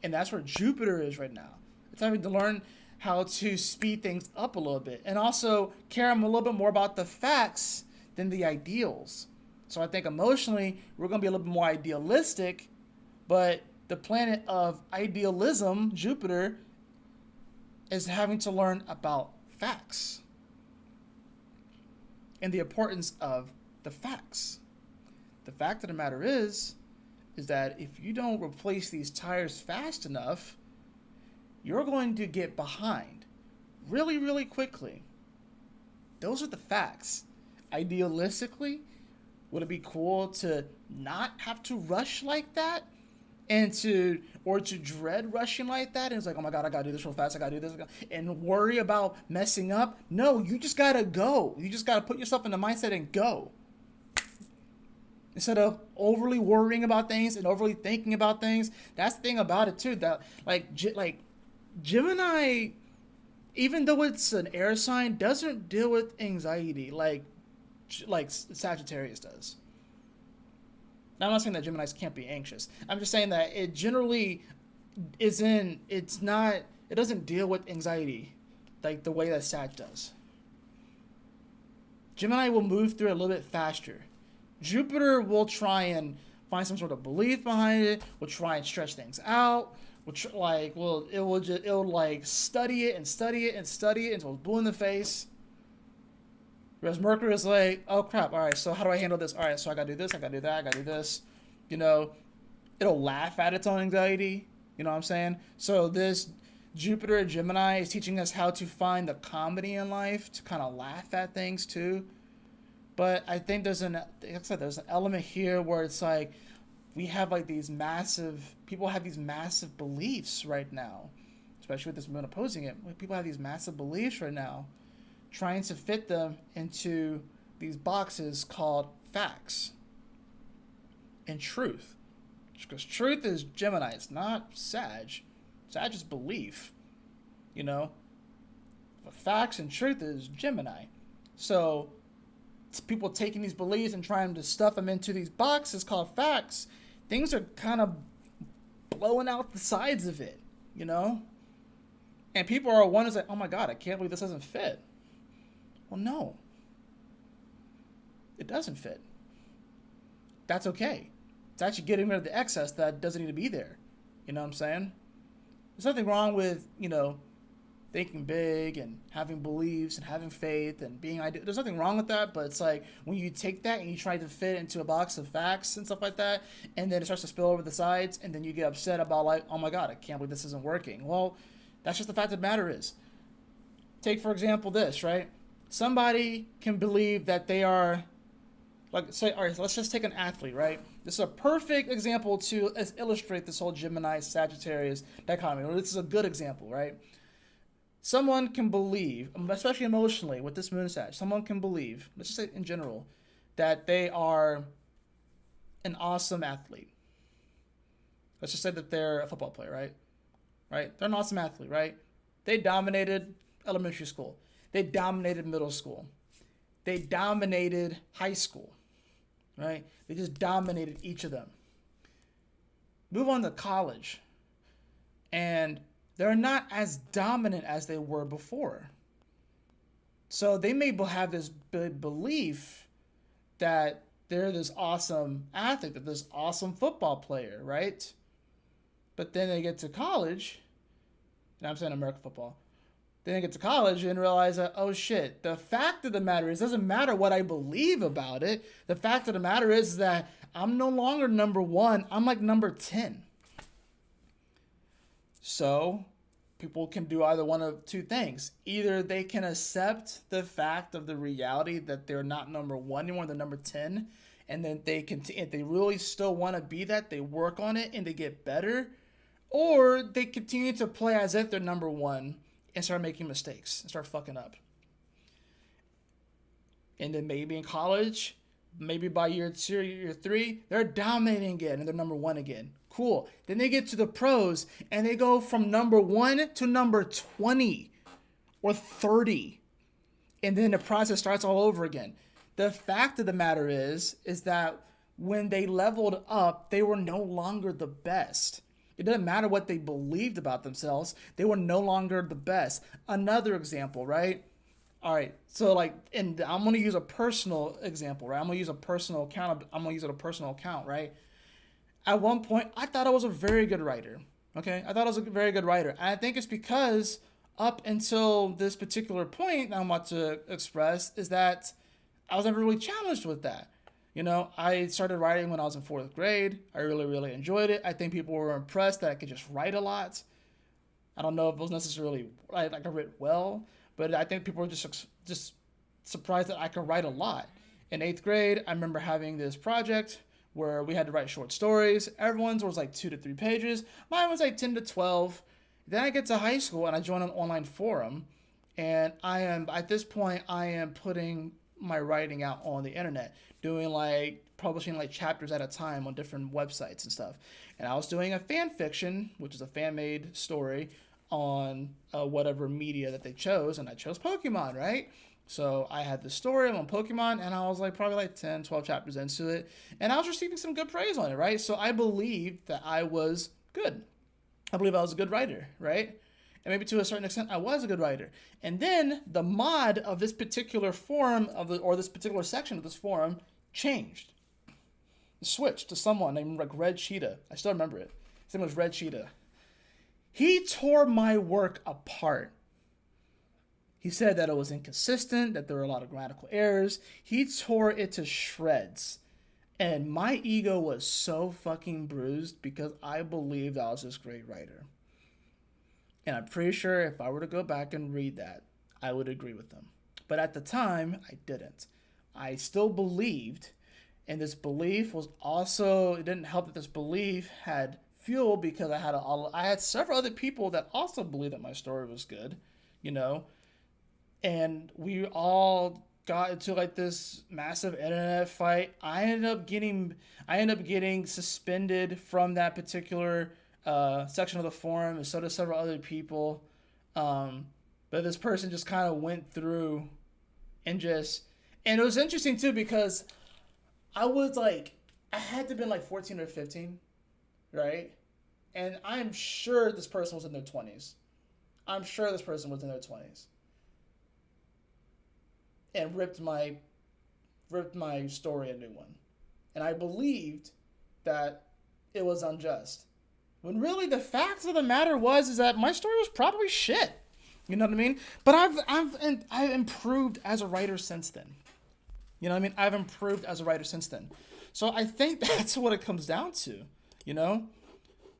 And that's where Jupiter is right now. It's having to learn how to speed things up a little bit and also care a little bit more about the facts than the ideals. So I think emotionally, we're going to be a little bit more idealistic, but the planet of idealism, Jupiter, is having to learn about facts and the importance of the facts. The fact of the matter is that if you don't replace these tires fast enough, you're going to get behind really, really quickly. Those are the facts. Idealistically, would it be cool to not have to rush like that? Or to dread rushing like that? And it's like, oh my God, I gotta do this real fast, I gotta do this, and worry about messing up? No, you just gotta go. You just gotta put yourself in the mindset and go. Instead of overly worrying about things and overly thinking about things. That's the thing about it too, that like Gemini, even though it's an air sign, doesn't deal with anxiety like Sagittarius does. Now, I'm not saying that Geminis can't be anxious. I'm just saying that it generally it doesn't deal with anxiety like the way that Sag does. Gemini will move through it a little bit faster. Jupiter will try and find some sort of belief behind it. Will try and stretch things out. It'll study it and study it and study it until it's blue in the face. Whereas Mercury is like, oh crap, all right, so how do I handle this? All right, so I gotta do this, I gotta do that, I gotta do this. You know, it'll laugh at its own anxiety. You know what I'm saying? So this Jupiter and Gemini is teaching us how to find the comedy in life, to kind of laugh at things too. But I think there's an element here where it's like people have these massive beliefs right now, especially with this moon opposing it. People have these massive beliefs right now, trying to fit them into these boxes called facts and truth. Because truth is Gemini, it's not Sag. Sag is belief, you know. But facts and truth is Gemini. So it's people taking these beliefs and trying to stuff them into these boxes called facts. Things are kind of blowing out the sides of it, you know. And people are wondering, like, oh my God, I can't believe this doesn't fit. Well, no. It doesn't fit. That's okay. It's actually getting rid of the excess that doesn't need to be there. You know what I'm saying? There's nothing wrong with, thinking big and having beliefs and having faith and being ideal. There's nothing wrong with that, but it's like when you take that and you try to fit into a box of facts and stuff like that, and then it starts to spill over the sides, and then you get upset about like, oh my God, I can't believe this isn't working. Well, that's just the fact of the matter is. Take, for example, this, right? Somebody can believe that they are, like, say, all right, let's just take an athlete, right? This is a perfect example to illustrate this whole Gemini Sagittarius dichotomy. Well, this is a good example, right? Someone can believe, especially emotionally with this moon Sag, someone can believe, let's just say in general, that they are an awesome athlete. Let's just say that they're a football player, right? Right? They're an awesome athlete, right? They dominated elementary school. They dominated middle school. They dominated high school, right? They just dominated each of them. Move on to college, and they're not as dominant as they were before. So they may have this big belief that they're this awesome athlete, that this awesome football player, right? But then they get to college, and I'm saying American football. Then they get to college and realize that, oh shit, the fact of the matter is, it doesn't matter what I believe about it. The fact of the matter is that I'm no longer number one. I'm like number 10. So people can do either one of two things. Either they can accept the fact of the reality that they're not number one anymore, they're number 10. And then they if they really still want to be that, they work on it and they get better. Or they continue to play as if they're number one and start making mistakes and start fucking up. And then maybe in college, maybe by year 2 or year 3, they're dominating again and they're number one again. Cool. Then they get to the pros and they go from number 1 to number 20 or 30. And then the process starts all over again. The fact of the matter is that when they leveled up, they were no longer the best. It didn't matter what they believed about themselves, they were no longer the best. Another example, right? All right, so like, and I'm gonna use a personal example, right? I'm gonna use a personal account. I'm gonna use it a personal account, right? At one point, I thought I was a very good writer. Okay, I thought I was a very good writer, and I think it's because up until this particular point that I'm about to express is that I was never really challenged with that. I started writing when I was in fourth grade. I really, really enjoyed it. I think people were impressed that I could just write a lot. I don't know if it was necessarily like I wrote well, but I think people were just surprised that I could write a lot. In eighth grade, I remember having this project where we had to write short stories. Everyone's was like 2 to 3 pages. Mine was like 10 to 12. Then I get to high school and I join an online forum, and I am at this point I am putting my writing out on the internet, doing like publishing like chapters at a time on different websites and stuff. And I was doing a fan fiction, which is a fan made story on whatever media that they chose, and I chose Pokemon, right? So I had this story on Pokemon, and I was like probably like 10, 12 chapters into it, and I was receiving some good praise on it, right? So I believed that I was good. I believe I was a good writer, right? And maybe to a certain extent, I was a good writer. And then the mod of this particular forum or this particular section of this forum changed. It switched to someone named like Red Cheetah. I still remember it. His name was Red Cheetah. He tore my work apart. He said that it was inconsistent, that there were a lot of grammatical errors. He tore it to shreds. And my ego was so fucking bruised because I believed I was this great writer. And I'm pretty sure if I were to go back and read that, I would agree with them. But at the time, I didn't. I still believed, and this belief was also, it didn't help that this belief had fuel because I had several other people that also believed that my story was good, and we all got into like this massive internet fight. I ended up getting suspended from that particular section of the forum, and so did several other people. But this person just kind of went through and and it was interesting too because I had to have been like 14 or 15, right? And I'm sure this person was in their 20s. I'm sure this person was in their 20s. And ripped my story a new one. And I believed that it was unjust. When really the facts of the matter is that my story was probably shit. You know what I mean? But I've improved as a writer since then. You know what I mean? I've improved as a writer since then. So I think that's what it comes down to,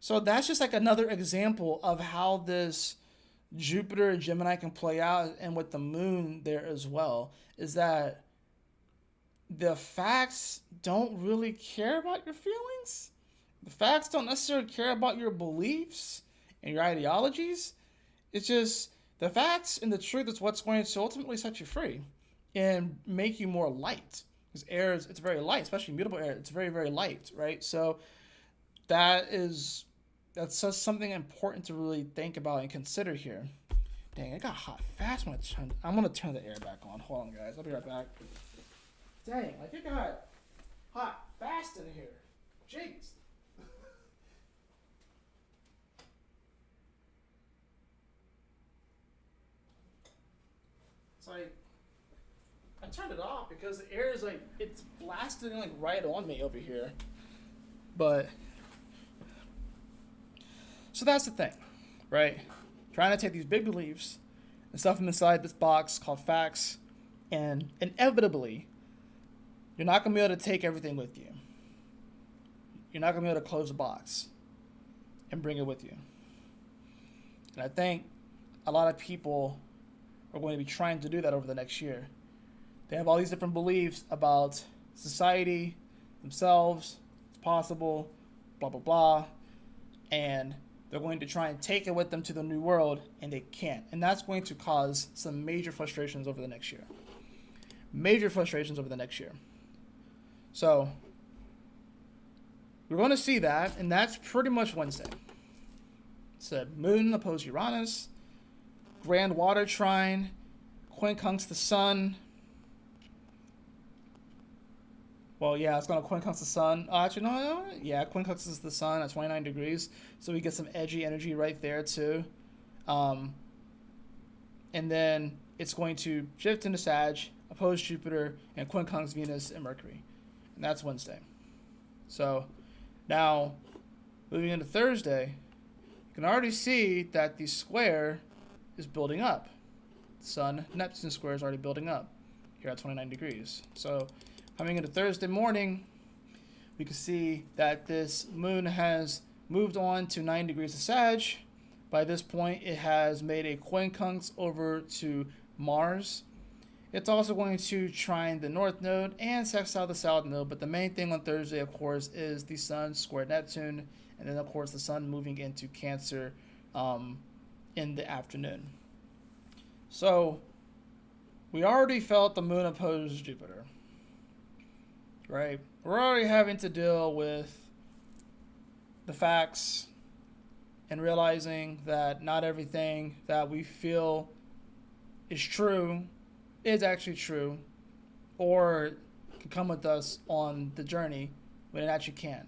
So that's just like another example of how this Jupiter and Gemini can play out, and with the moon there as well, is that the facts don't really care about your feelings. The facts don't necessarily care about your beliefs and your ideologies. It's just the facts and the truth is what's going to ultimately set you free and make you more light. Because air it's very light, especially mutable air. It's very, very light, right? So that's just something important to really think about and consider here. Dang, it got hot fast. I'm gonna turn the air back on. Hold on, guys. I'll be right back. Dang, like it got hot fast in here. Jeez. It's like I turned it off because the air is like it's blasting like right on me over here. But so that's the thing, right? Trying to take these big beliefs and stuff them inside this box called facts, and inevitably, you're not going to be able to take everything with you. You're not going to be able to close the box and bring it with you. And I think a lot of people are going to be trying to do that over the next year. They have all these different beliefs about society, themselves, it's possible, blah, blah, blah, and they're going to try and take it with them to the new world, and they can't. And that's going to cause some major frustrations over the next year. Major frustrations over the next year. So, we're going to see that, and that's pretty much Wednesday. It's a moon opposed Uranus, grand water trine, quincunx the sun. Well, yeah, it's going to quincunx the sun. Actually, no. Yeah, quincunxes the sun at 29 degrees. So we get some edgy energy right there, too. Um, and then it's going to shift into Sag, oppose Jupiter, and quincunx Venus and Mercury. And that's Wednesday. So now, moving into Thursday, you can already see that the square is building up. Sun Neptune square is already building up here at 29 degrees. So coming into Thursday morning, we can see that this moon has moved on to 9 degrees of Sag. By this point, it has made a quincunx over to Mars. It's also going to trine the North Node and sextile the South Node, but the main thing on Thursday, of course, is the Sun square Neptune, and then, of course, the Sun moving into Cancer in the afternoon. So, we already felt the moon oppose Jupiter, right? We're already having to deal with the facts and realizing that not everything that we feel is true is actually true, or can come with us on the journey when it actually can.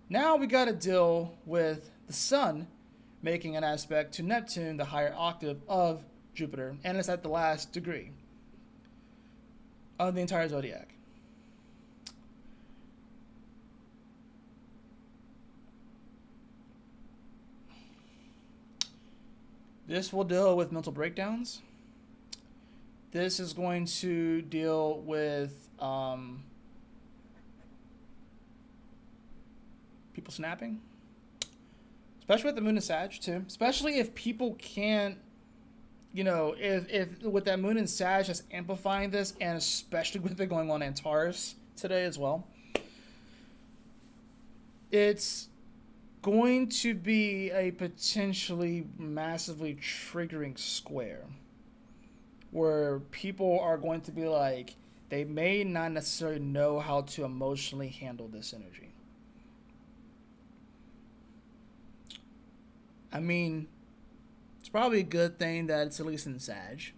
Now we got to deal with the Sun making an aspect to Neptune, the higher octave of Jupiter, and it's at the last degree of the entire zodiac. This will deal with mental breakdowns. This is going to deal with people snapping, especially with the moon and Sag too. Especially if people can't, if with that moon and Sag just amplifying this, and especially with it going on Antares today as well, it's going to be a potentially massively triggering square where people are going to be like, they may not necessarily know how to emotionally handle this energy. I mean, it's probably a good thing that it's at least in Sag.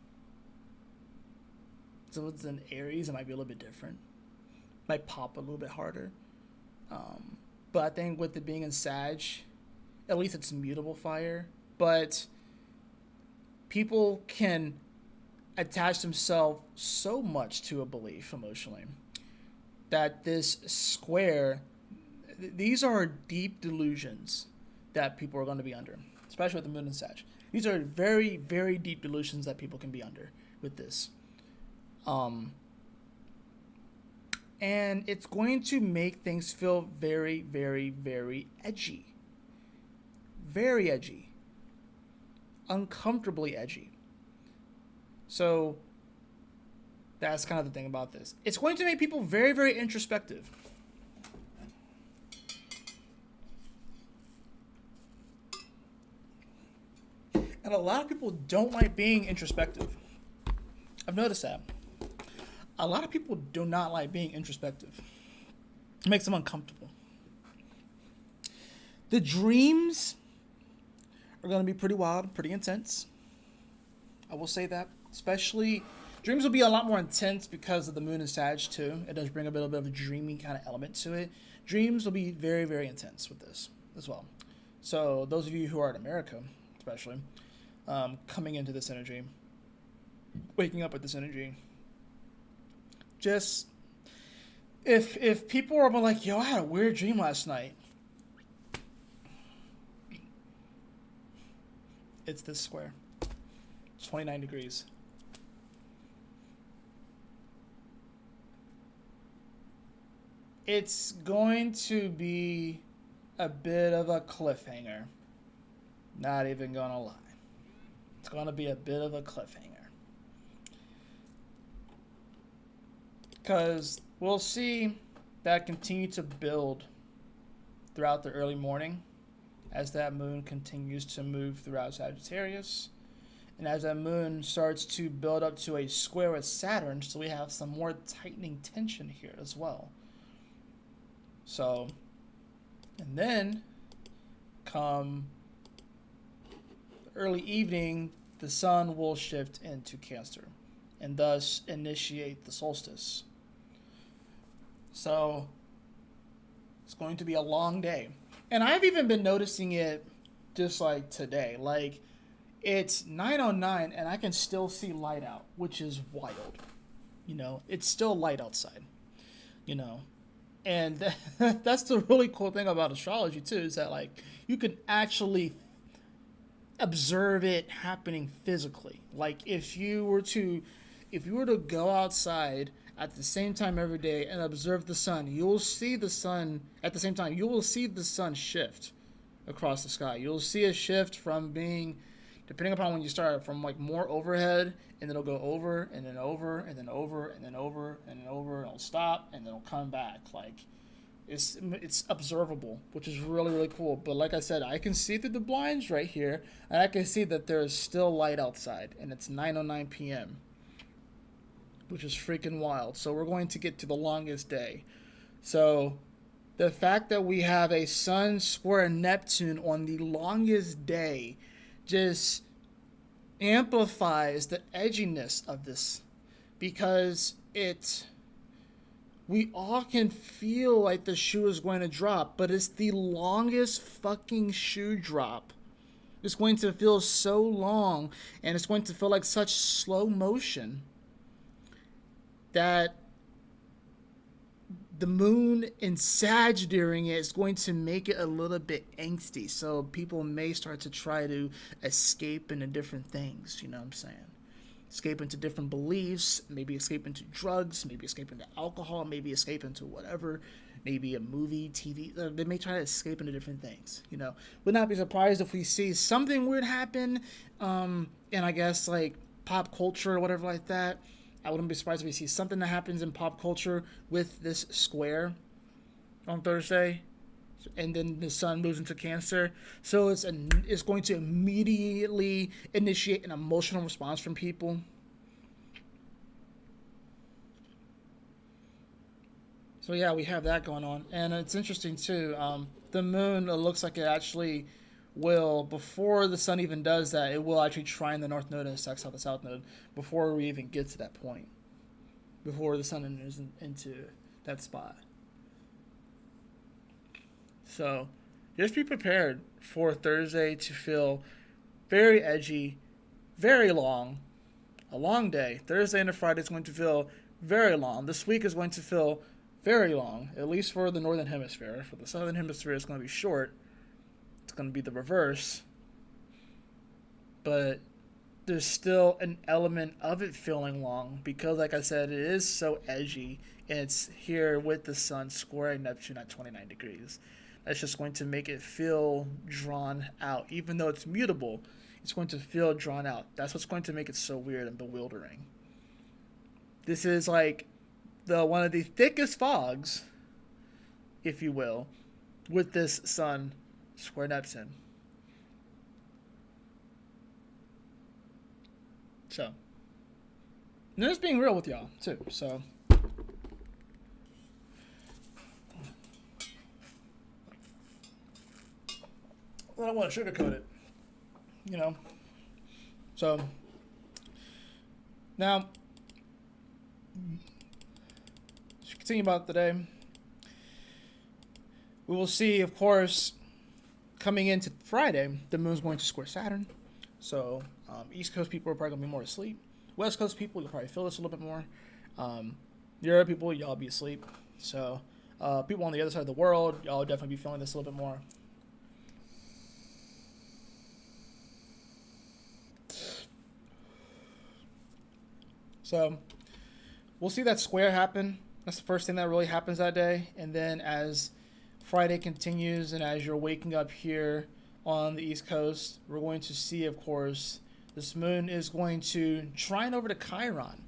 So it's in Aries, it might be a little bit different. Might pop a little bit harder. But I think with it being in Sag, at least it's mutable fire. But people can attach themselves so much to a belief emotionally that this square, these are deep delusions that people are going to be under, especially with the moon and Sag. These are very, very deep delusions that people can be under with this. And it's going to make things feel very, very, very edgy. Very edgy. Uncomfortably edgy. So that's kind of the thing about this. It's going to make people very, very introspective. And a lot of people don't like being introspective. I've noticed that. A lot of people do not like being introspective. It makes them uncomfortable. The dreams are going to be pretty wild, pretty intense. I will say that. Especially, dreams will be a lot more intense because of the moon and Sag too. It does bring a little bit of a dreamy kind of element to it. Dreams will be very, very intense with this as well. So those of you who are in America, especially, coming into this energy, waking up with this energy, just if people are like, yo, I had a weird dream last night, it's this square. It's 29 degrees. It's going to be a bit of a cliffhanger. Not even gonna lie. It's gonna be a bit of a cliffhanger. Because we'll see that continue to build throughout the early morning as that moon continues to move throughout Sagittarius. And as that moon starts to build up to a square with Saturn, so we have some more tightening tension here as well. So, and then come early evening, the sun will shift into Cancer and thus initiate the solstice. So it's going to be a long day. And I've even been noticing it just like today. Like it's 9:09 and I can still see light out, which is wild. It's still light outside, you know. And that's the really cool thing about astrology too, is that like you can actually observe it happening physically. Like if you were to go outside at the same time every day and observe the sun, you'll see the sun at the same time. You will see the sun shift across the sky. You'll see a shift from being, depending upon when you start, from like more overhead, and then it'll go over and then over and then over and then over and then over, and it'll stop and then it'll come back. Like it's observable, which is really really cool. But like I said, I can see through the blinds right here, and I can see that there is still light outside, and it's 9:09 p.m., which is freaking wild. So we're going to get to the longest day. So the fact that we have a Sun square Neptune on the longest day just amplifies the edginess of this, because we all can feel like the shoe is going to drop, but it's the longest fucking shoe drop. It's going to feel so long, and it's going to feel like such slow motion that the moon in Sag during it is going to make it a little bit angsty. So people may start to try to escape into different things, you know what I'm saying? Escape into different beliefs, maybe escape into drugs, maybe escape into alcohol, maybe escape into whatever, maybe a movie, TV. They may try to escape into different things, you know. Would not be surprised if we see something weird happen, and I guess like pop culture or whatever like that. I wouldn't be surprised if we see something that happens in pop culture with this square on Thursday, and then the sun moves into Cancer. So it's going to immediately initiate an emotional response from people. So yeah, we have that going on, and it's interesting too. The moon, it looks like it actually will, before the sun even does that, it will actually trine the north node and sextile the south node before we even get to that point, before the sun enters into that spot. So just be prepared for Thursday to feel very edgy, very long, a long day. Thursday into Friday is going to feel very long. This week is going to feel very long, at least for the northern hemisphere. For the southern hemisphere, it's going to be short. It's going to be the reverse. But there's still an element of it feeling long because, like I said, it is so edgy, and it's here with the sun squaring Neptune at 29 degrees. That's just going to make it feel drawn out. Even though it's mutable, it's going to feel drawn out. That's what's going to make it so weird and bewildering. This is like one of the thickest fogs, if you will, with this sun square Neptune. So, and just being real with y'all too. So, I don't want to sugarcoat it, you know. So now, to continue about the day, we will see, of course, coming into Friday, the moon's going to square Saturn. So East Coast people are probably going to be more asleep. West Coast people, you'll probably feel this a little bit more. Europe people, y'all be asleep. So people on the other side of the world, y'all will definitely be feeling this a little bit more. So we'll see that square happen. That's the first thing that really happens that day. And then as Friday continues and as you're waking up here on the East Coast, we're going to see, of course, this moon is going to trine over to Chiron,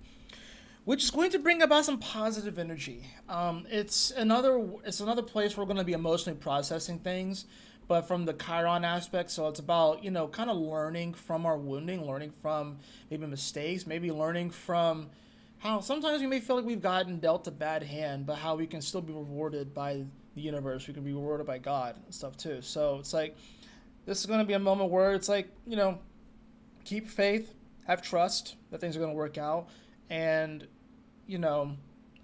which is going to bring about some positive energy. It's another place where we're going to be emotionally processing things, but from the Chiron aspect. So it's about, kind of learning from our wounding, learning from maybe mistakes, maybe learning from how sometimes we may feel like we've gotten dealt a bad hand, but how we can still be rewarded by the universe. We can be rewarded by God and stuff too. So it's like, this is going to be a moment where it's like, keep faith, have trust that things are going to work out, and,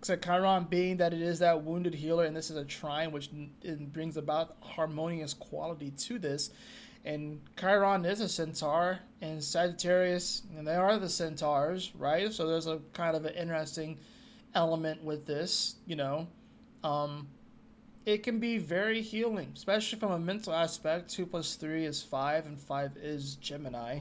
So Chiron being that it is that wounded healer, and this is a trine, which it brings about harmonious quality to this. And Chiron is a centaur, and Sagittarius, and they are the centaurs, right? So there's a kind of an interesting element with this, Um, it can be very healing, especially from a mental aspect. 2 plus 3 is 5, and 5 is Gemini.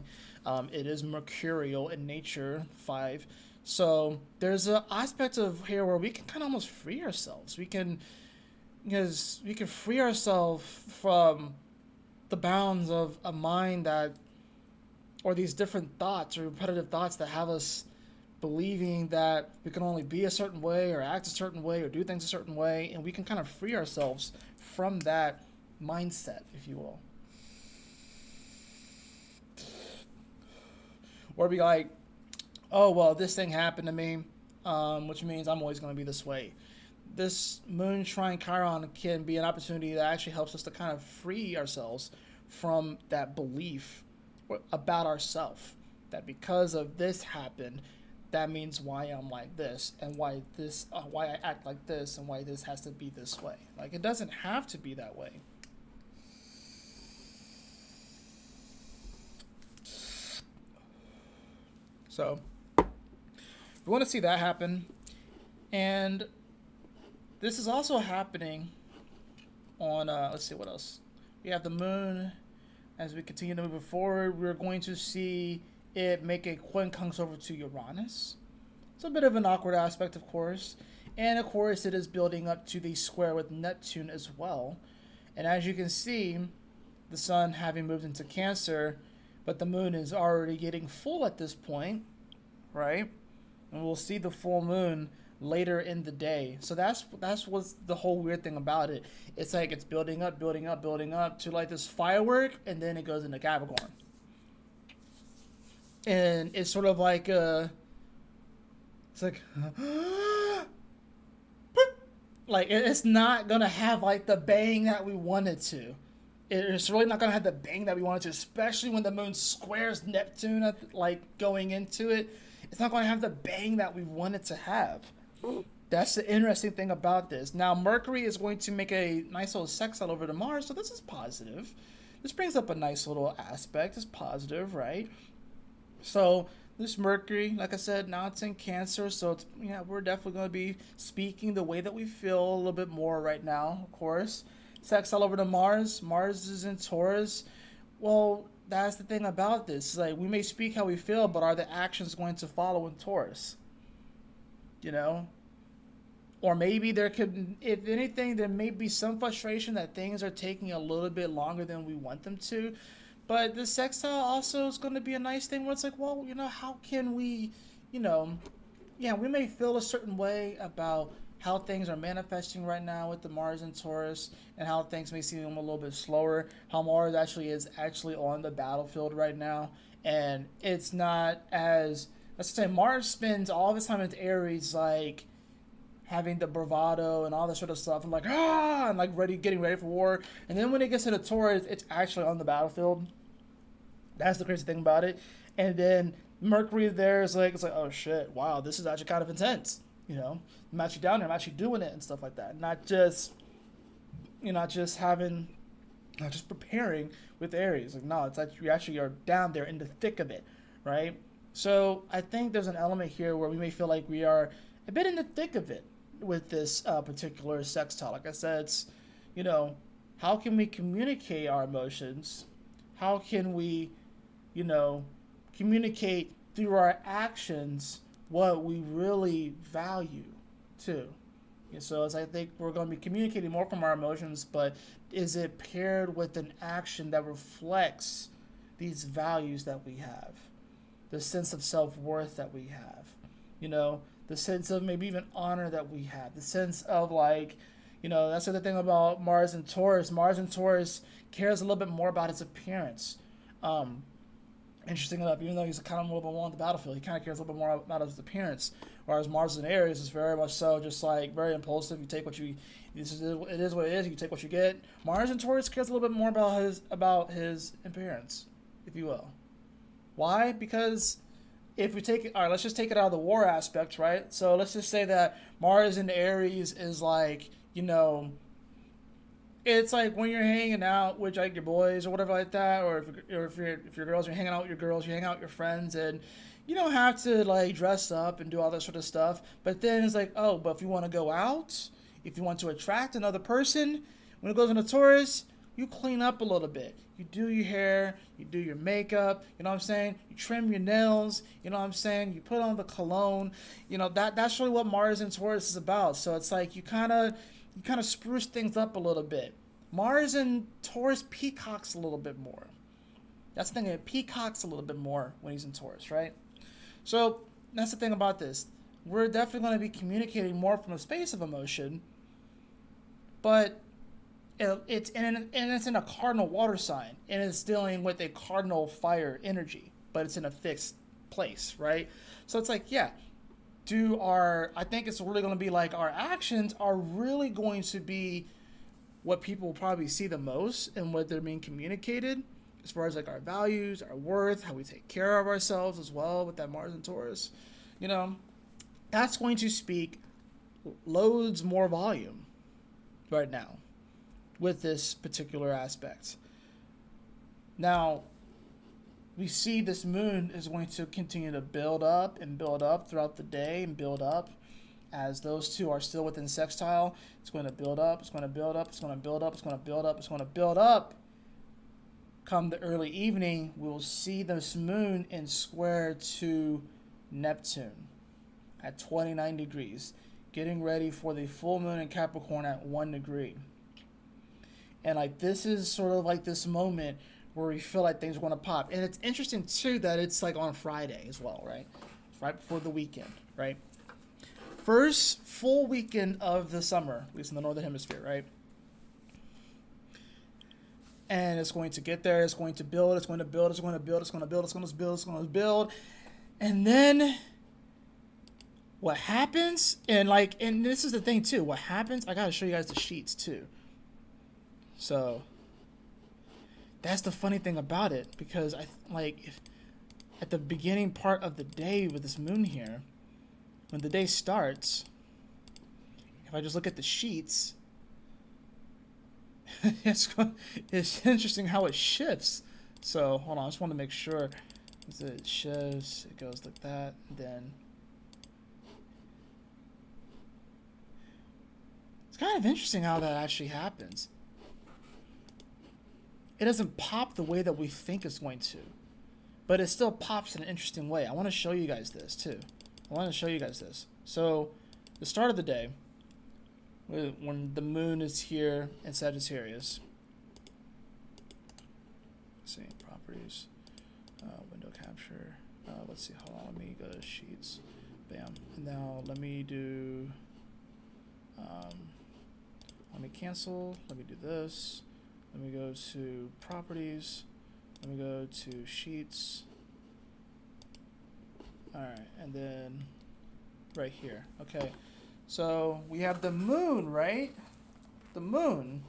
It is mercurial in nature, 5. So there's an aspect of here where we can kind of almost free ourselves. Because we can free ourselves from the bounds of a mind that, or these different thoughts or repetitive thoughts that have us believing that we can only be a certain way or act a certain way or do things a certain way, and we can kind of free ourselves from that mindset, if you will. Or be like, oh, well, this thing happened to me, which means I'm always going to be this way. This moon trine Chiron can be an opportunity that actually helps us to kind of free ourselves from that belief about ourselves, that because of this happened, that means why I'm like this, and why I act like this, and why this has to be this way. Like, it doesn't have to be that way. So we want to see that happen. And this is also happening on, let's see what else. We have the moon. As we continue to move forward, we're going to see it make a quincunx over to Uranus. It's a bit of an awkward aspect, of course. And of course, it is building up to the square with Neptune as well. And as you can see, the sun having moved into Cancer, but the moon is already getting full at this point, right? And we'll see the full moon later in the day. So that's what's the whole weird thing about it. It's like it's building up to like this firework, and then it goes into Capricorn. And it's sort of like it's like like it's not gonna have like the bang that we wanted to. It's really not gonna have the bang that we wanted to, especially when the moon squares Neptune, like going into it. It's not gonna have the bang that we wanted to have. That's the interesting thing about this. Now, Mercury is going to make a nice little sextile over to Mars, so this is positive. This brings up a nice little aspect. It's positive, right? So this Mercury, like I said, now it's in Cancer, so it's, we're definitely going to be speaking the way that we feel a little bit more right now, of course. Sextile over to Mars. Mars is in Taurus. Well, that's the thing about this. Like, we may speak how we feel, but are the actions going to follow in Taurus? Or maybe there could, if anything, there may be some frustration that things are taking a little bit longer than we want them to. But the sextile also is going to be a nice thing where it's like, well, how can we, we may feel a certain way about how things are manifesting right now with the Mars and Taurus, and how things may seem a little bit slower, how Mars is actually on the battlefield right now, and it's not as, let's say, Mars spends all of his time in Aries, like, having the bravado and all that sort of stuff, and like, and like getting ready for war, and then when it gets to the Taurus, it's actually on the battlefield. That's the crazy thing about it. And then Mercury there is like, it's like, oh shit, wow, this is actually kind of intense. I'm actually down there, I'm actually doing it and stuff like that. Not just preparing with Aries. Like, no, it's like you actually are down there in the thick of it, right? So I think there's an element here where we may feel like we are a bit in the thick of it with this particular sextile. Like I said, it's, how can we communicate our emotions? How can we, communicate through our actions what we really value too? And so as I think we're going to be communicating more from our emotions, but is it paired with an action that reflects these values that we have? The sense of self-worth that we have, the sense of maybe even honor that we have, the sense of like, that's the other thing about Mars and Taurus. Mars and Taurus cares a little bit more about his appearance. Interesting enough, even though he's kind of a little bit more on the battlefield, he kind of cares a little bit more about his appearance. Whereas Mars in Aries is very much so just like very impulsive. You take what you, it is what it is. You take what you get. Mars in Taurus cares a little bit more about his appearance, if you will. Why? Because if we take it, all right, let's just take it out of the war aspect, right? So let's just say that Mars in Aries is like, it's like when you're hanging out with like your boys or whatever like that, or if your girls, you're hanging out with your girls, you hang out with your friends, and you don't have to like dress up and do all that sort of stuff. But then it's like, oh, but if you want to go out, if you want to attract another person, when it goes into Taurus, you clean up a little bit. You do your hair, you do your makeup, you know what I'm saying? You trim your nails, you know what I'm saying? You put on the cologne. That's really what Mars and Taurus is about. So it's like you kind of spruce things up a little bit. Mars and Taurus peacocks a little bit more. That's the thing, it peacocks a little bit more when he's in Taurus, right? So that's the thing about this. We're definitely going to be communicating more from a space of emotion, but it's in a cardinal water sign, and it's dealing with a cardinal fire energy, but it's in a fixed place, right? So it's like, yeah, I think it's really going to be like our actions are really going to be what people will probably see the most and what they're being communicated as far as like our values, our worth, how we take care of ourselves as well with that Mars and Taurus. That's going to speak loads more volume right now with this particular aspect. Now, we see this moon is going to continue to build up and build up throughout the day and build up as those two are still within sextile. It's going to build up, it's going to build up, it's going to build up, it's going to build up, it's going to build up. Come the early evening, we'll see this moon in square to Neptune at 29 degrees, getting ready for the full moon in Capricorn at 1 degree. And like this is sort of like this moment where we feel like things are going to pop. And it's interesting too that it's like on Friday as well, right? Right before the weekend, right? First full weekend of the summer, at least in the Northern Hemisphere, right? And it's going to get there, it's going to build, it's going to build, it's going to build, it's going to build, it's going to build, it's going to build. And then what happens, and this is the thing too, what happens, I got to show you guys the sheets too. So that's the funny thing about it, because if at the beginning part of the day with this moon here, when the day starts, if I just look at the sheets, it's interesting how it shifts. So hold on, I just want to make sure it shifts. It goes like that, and then it's kind of interesting how that actually happens. It doesn't pop the way that we think it's going to, but it still pops in an interesting way. I want to show you guys this too. So the start of the day, when the moon is here in Sagittarius. Let's see, properties, window capture. Let's see, hold on, let me go to sheets. Bam. And now let me do, let me cancel, let me do this. Let me go to properties. Let me go to sheets. All right, and then right here. Okay, so we have the moon, right? The moon.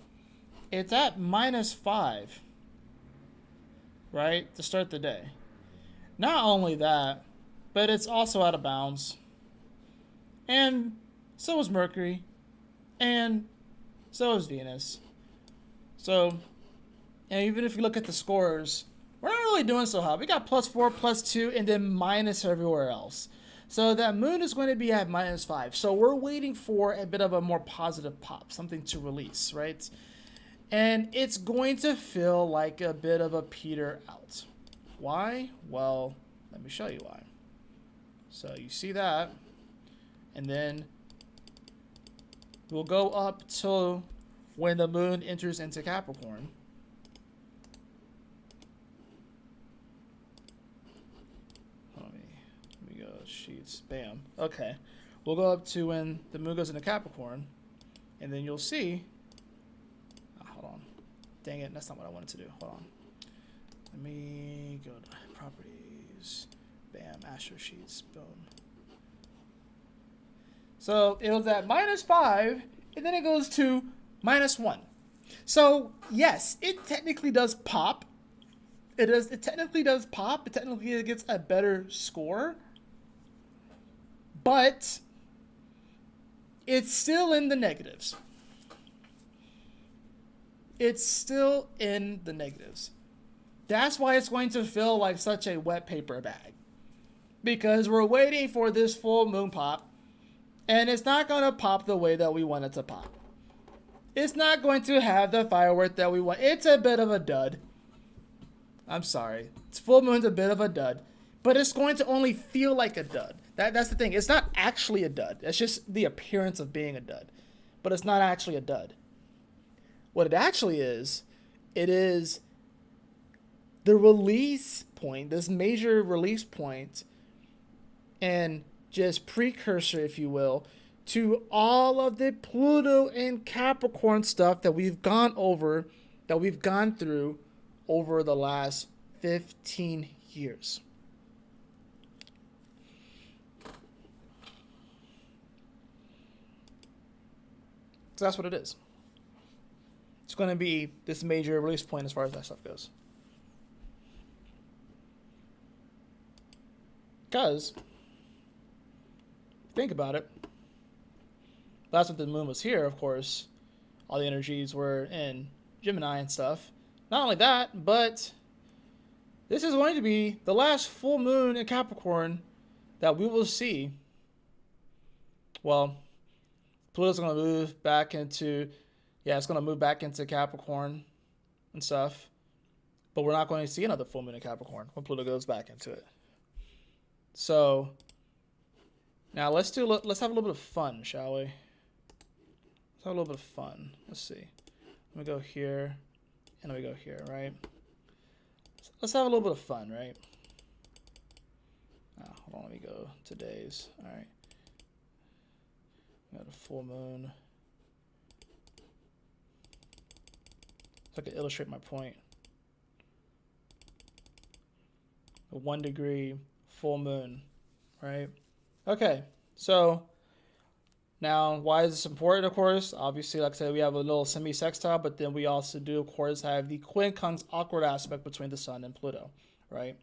It's at -5, right, to start the day. Not only that, but it's also out of bounds. And so is Mercury. And so is Venus. So, and even if you look at the scores, we're not really doing so hot. We got +4, +2, and then minus everywhere else. So that moon is going to be at -5. So we're waiting for a bit of a more positive pop, something to release, right? And it's going to feel like a bit of a peter out. Why? Well, let me show you why. So you see that, and then we'll go up till when the moon enters into Capricorn. Let me go sheets. Bam. Okay. We'll go up to when the moon goes into Capricorn, and then you'll see. Hold on. Dang it, that's not what I wanted to do. Hold on. Let me go to properties. Bam. Astro sheets. Boom. So it was at -5, and then it goes to -1. So yes, it technically does pop. It technically does pop. It technically gets a better score, but it's still in the negatives. It's still in the negatives. That's why it's going to feel like such a wet paper bag. Because we're waiting for this full moon pop, and it's not going to pop the way that we want it to pop. It's not going to have the firework that we want. It's a bit of a dud. I'm sorry. It's full moon's a bit of a dud. But it's going to only feel like a dud. That's the thing. It's not actually a dud. It's just the appearance of being a dud. But it's not actually a dud. What it actually is, it is the release point, this major release point, and just precursor, if you will, to all of the Pluto and Capricorn stuff that we've gone through over the last 15 years. So that's what it is. It's going to be this major release point as far as that stuff goes. Because, think about it. Last time the moon was here, of course, all the energies were in Gemini and stuff. Not only that, but this is going to be the last full moon in Capricorn that we will see. Well, Pluto's going to move back into, it's going to move back into Capricorn and stuff. But we're not going to see another full moon in Capricorn when Pluto goes back into it. So, now let's have a little bit of fun, shall we? Let's have a little bit of fun. Let's see. Let me go here, and let me go here, right? Let's have a little bit of fun, right? Oh, hold on, let me go to days. All right. We got a full moon. So I can illustrate my point. A 1 degree full moon, right? Okay, so now why is this important? Of course, obviously, like I said, we have a little semi-sextile, but then we also do, of course, have the quincunx awkward aspect between the Sun and Pluto, right?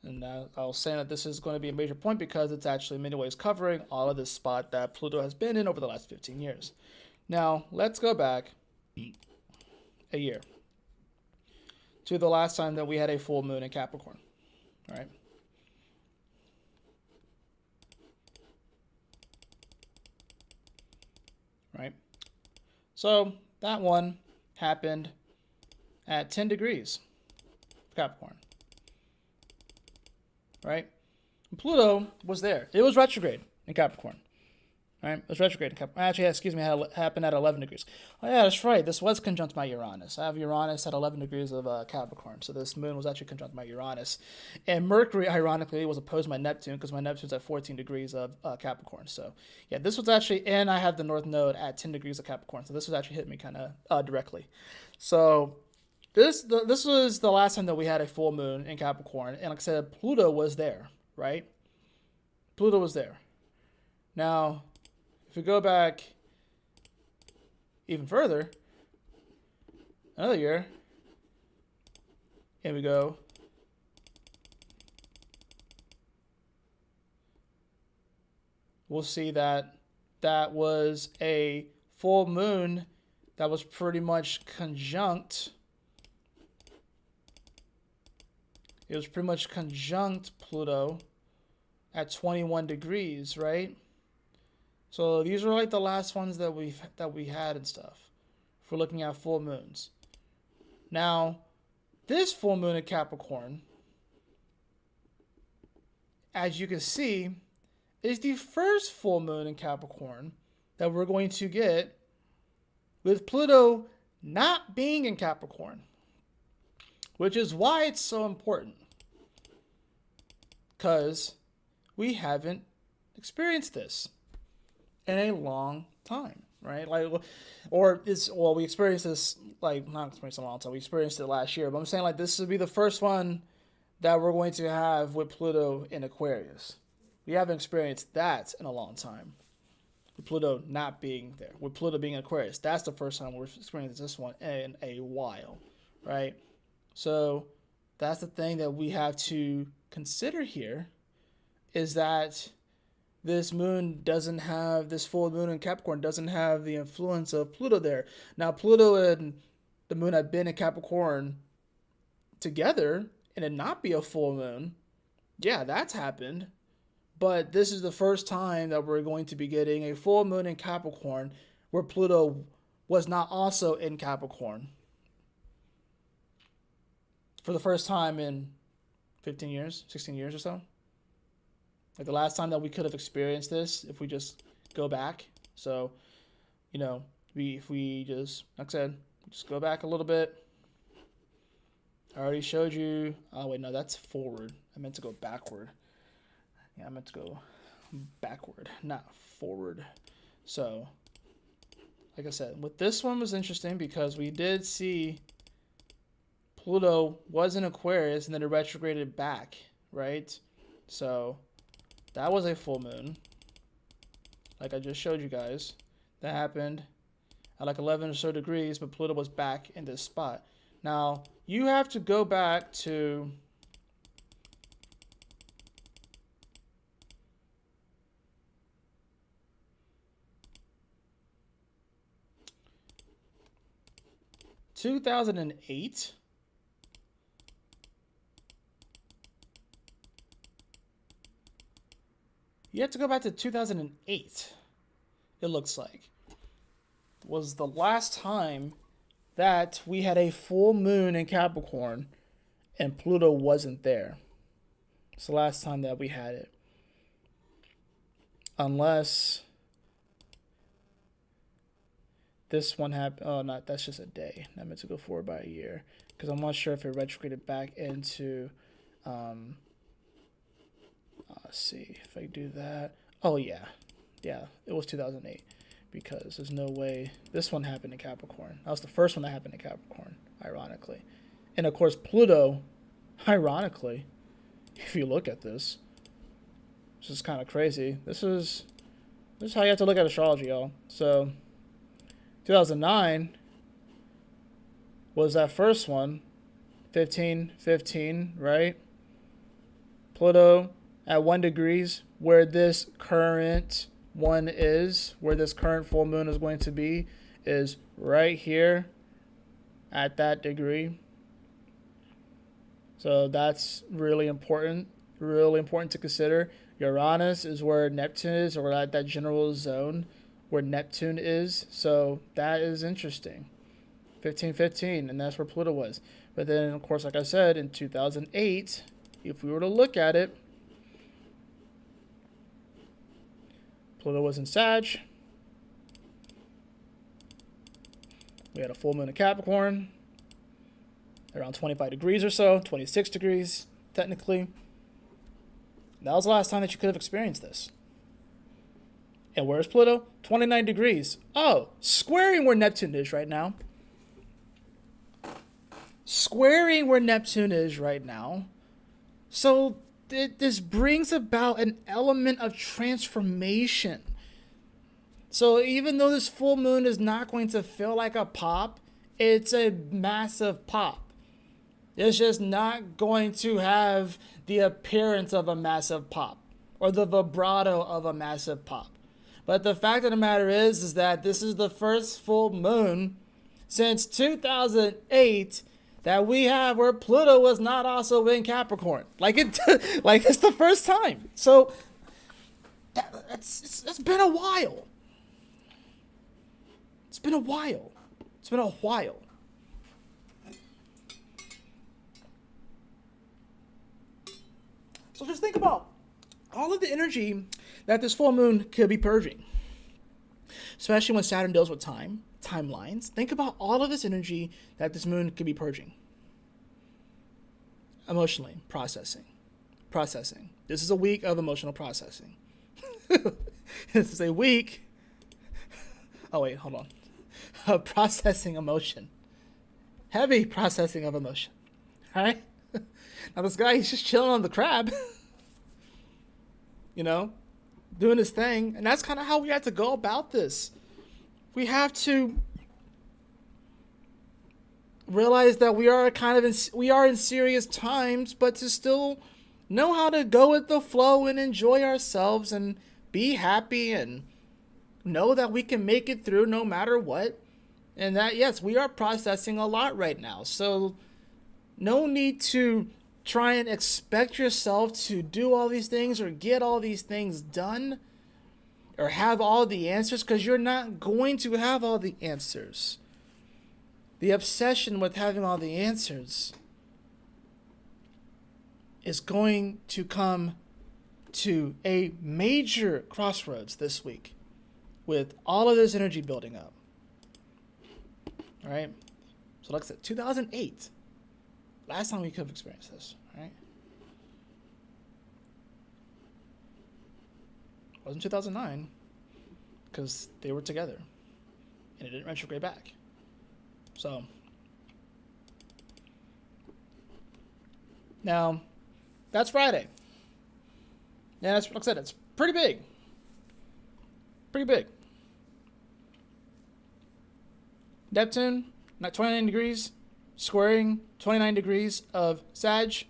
And I was saying that this is going to be a major point because it's actually in many ways covering all of this spot that Pluto has been in over the last 15 years. Now, let's go back a year to the last time that we had a full moon in Capricorn, right? Right? So that one happened at 10 degrees Capricorn. Right? And Pluto was there. It was retrograde in Capricorn. Right? It was retrograde in Capricorn. Actually, excuse me, it happened at 11 degrees. Oh, yeah, that's right. This was conjunct my Uranus. I have Uranus at 11 degrees of Capricorn. So this moon was actually conjunct my Uranus. And Mercury, ironically, was opposed to my Neptune because my Neptune's at 14 degrees of Capricorn. So, yeah, this was actually, and I had the North Node at 10 degrees of Capricorn. So this was actually hitting me kind of directly. So this was the last time that we had a full moon in Capricorn. And like I said, Pluto was there, right? Pluto was there. Now, if we go back even further, another year, here we go. We'll see that that was a full moon that was pretty much conjunct. It was pretty much conjunct Pluto at 21 degrees, right? So these are like the last ones that we had and stuff. If we're looking at full moons. Now, this full moon in Capricorn, as you can see, is the first full moon in Capricorn that we're going to get with Pluto not being in Capricorn, which is why it's so important, because we haven't experienced this in a long time, right? We experienced this, not experienced in a long time, we experienced it last year, but I'm saying this would be the first one that we're going to have with Pluto in Aquarius. We haven't experienced that in a long time, with Pluto not being there, with Pluto being in Aquarius. That's the first time we're experiencing this one in a while, right? So That's the thing that we have to consider here, is that this full moon in Capricorn doesn't have the influence of Pluto there. Now, Pluto and the moon have been in Capricorn together and it not be a full moon. Yeah, that's happened. But this is the first time that we're going to be getting a full moon in Capricorn where Pluto was not also in Capricorn. For the first time in 15 years, 16 years or so. Like the last time that we could have experienced this, if we just go back. So, if we just, like I said, just go back a little bit. I already showed you. Oh, wait, no, that's forward. I meant to go backward. Yeah, I meant to go backward, not forward. So, like I said, with this one was interesting because we did see Pluto was in Aquarius and then it retrograded back, right? So that was a full moon. Like I just showed you guys. That happened at like 11 or so degrees, but Pluto was back in this spot. Now, you have to go back to (2008). You have to go back to 2008, it looks like. Was the last time that we had a full moon in Capricorn and Pluto wasn't there. It's the last time that we had it. Unless this one happened. Oh, not, that's just a day. I meant to go forward by a year. Because I'm not sure if it retrograded back into... let's see if I do that. Oh, yeah. Yeah, it was 2008. Because there's no way this one happened in Capricorn. That was the first one that happened in Capricorn, ironically. And, of course, Pluto, ironically, if you look at this, this is kind of crazy. This is how you have to look at astrology, y'all. So, 2009 was that first one, 15, right? Pluto at 1 degrees, where this current one is, where this current full moon is going to be, is right here at that degree. So that's really important to consider. Uranus is where Neptune is, or at that general zone where Neptune is. So that is interesting. 15, and that's where Pluto was. But then, of course, like I said, in 2008, if we were to look at it, Pluto was in Sag. We had a full moon in Capricorn, around 25 degrees or so, 26 degrees, technically. That was the last time that you could have experienced this. And where's Pluto? 29 degrees. Oh, squaring where Neptune is right now. Squaring where Neptune is right now. So this brings about an element of transformation. So even though this full moon is not going to feel like a pop, it's a massive pop. It's just not going to have the appearance of a massive pop or the vibrato of a massive pop. But the fact of the matter is that this is the first full moon since 2008 that we have where Pluto was not also in Capricorn. Like it's the first time. So it's been a while. It's been a while. So just think about all of the energy that this full moon could be purging. Especially when Saturn deals with timelines. Think about all of this energy that this moon could be purging. Emotionally, processing. This is a week of emotional processing. This is a week... Oh, wait, hold on. Of processing emotion. Heavy processing of emotion. All right? Now, this guy, he's just chilling on the crab. Doing his thing. And that's kind of how we have to go about this. We have to realize that we are we are in serious times, but to still know how to go with the flow and enjoy ourselves and be happy and know that we can make it through no matter what. And that, yes, we are processing a lot right now. So no need to try and expect yourself to do all these things or get all these things done or have all the answers, because you're not going to have all the answers. The obsession with having all the answers is going to come to a major crossroads this week with all of this energy building up. All right? So like I said, 2008, last time we could have experienced this, right? It wasn't 2009, because they were together, and it didn't retrograde back. So, now, that's Friday. Yeah, that's, like I said, it's pretty big. Pretty big. Neptune, 29 degrees, squaring 29 degrees of Sag,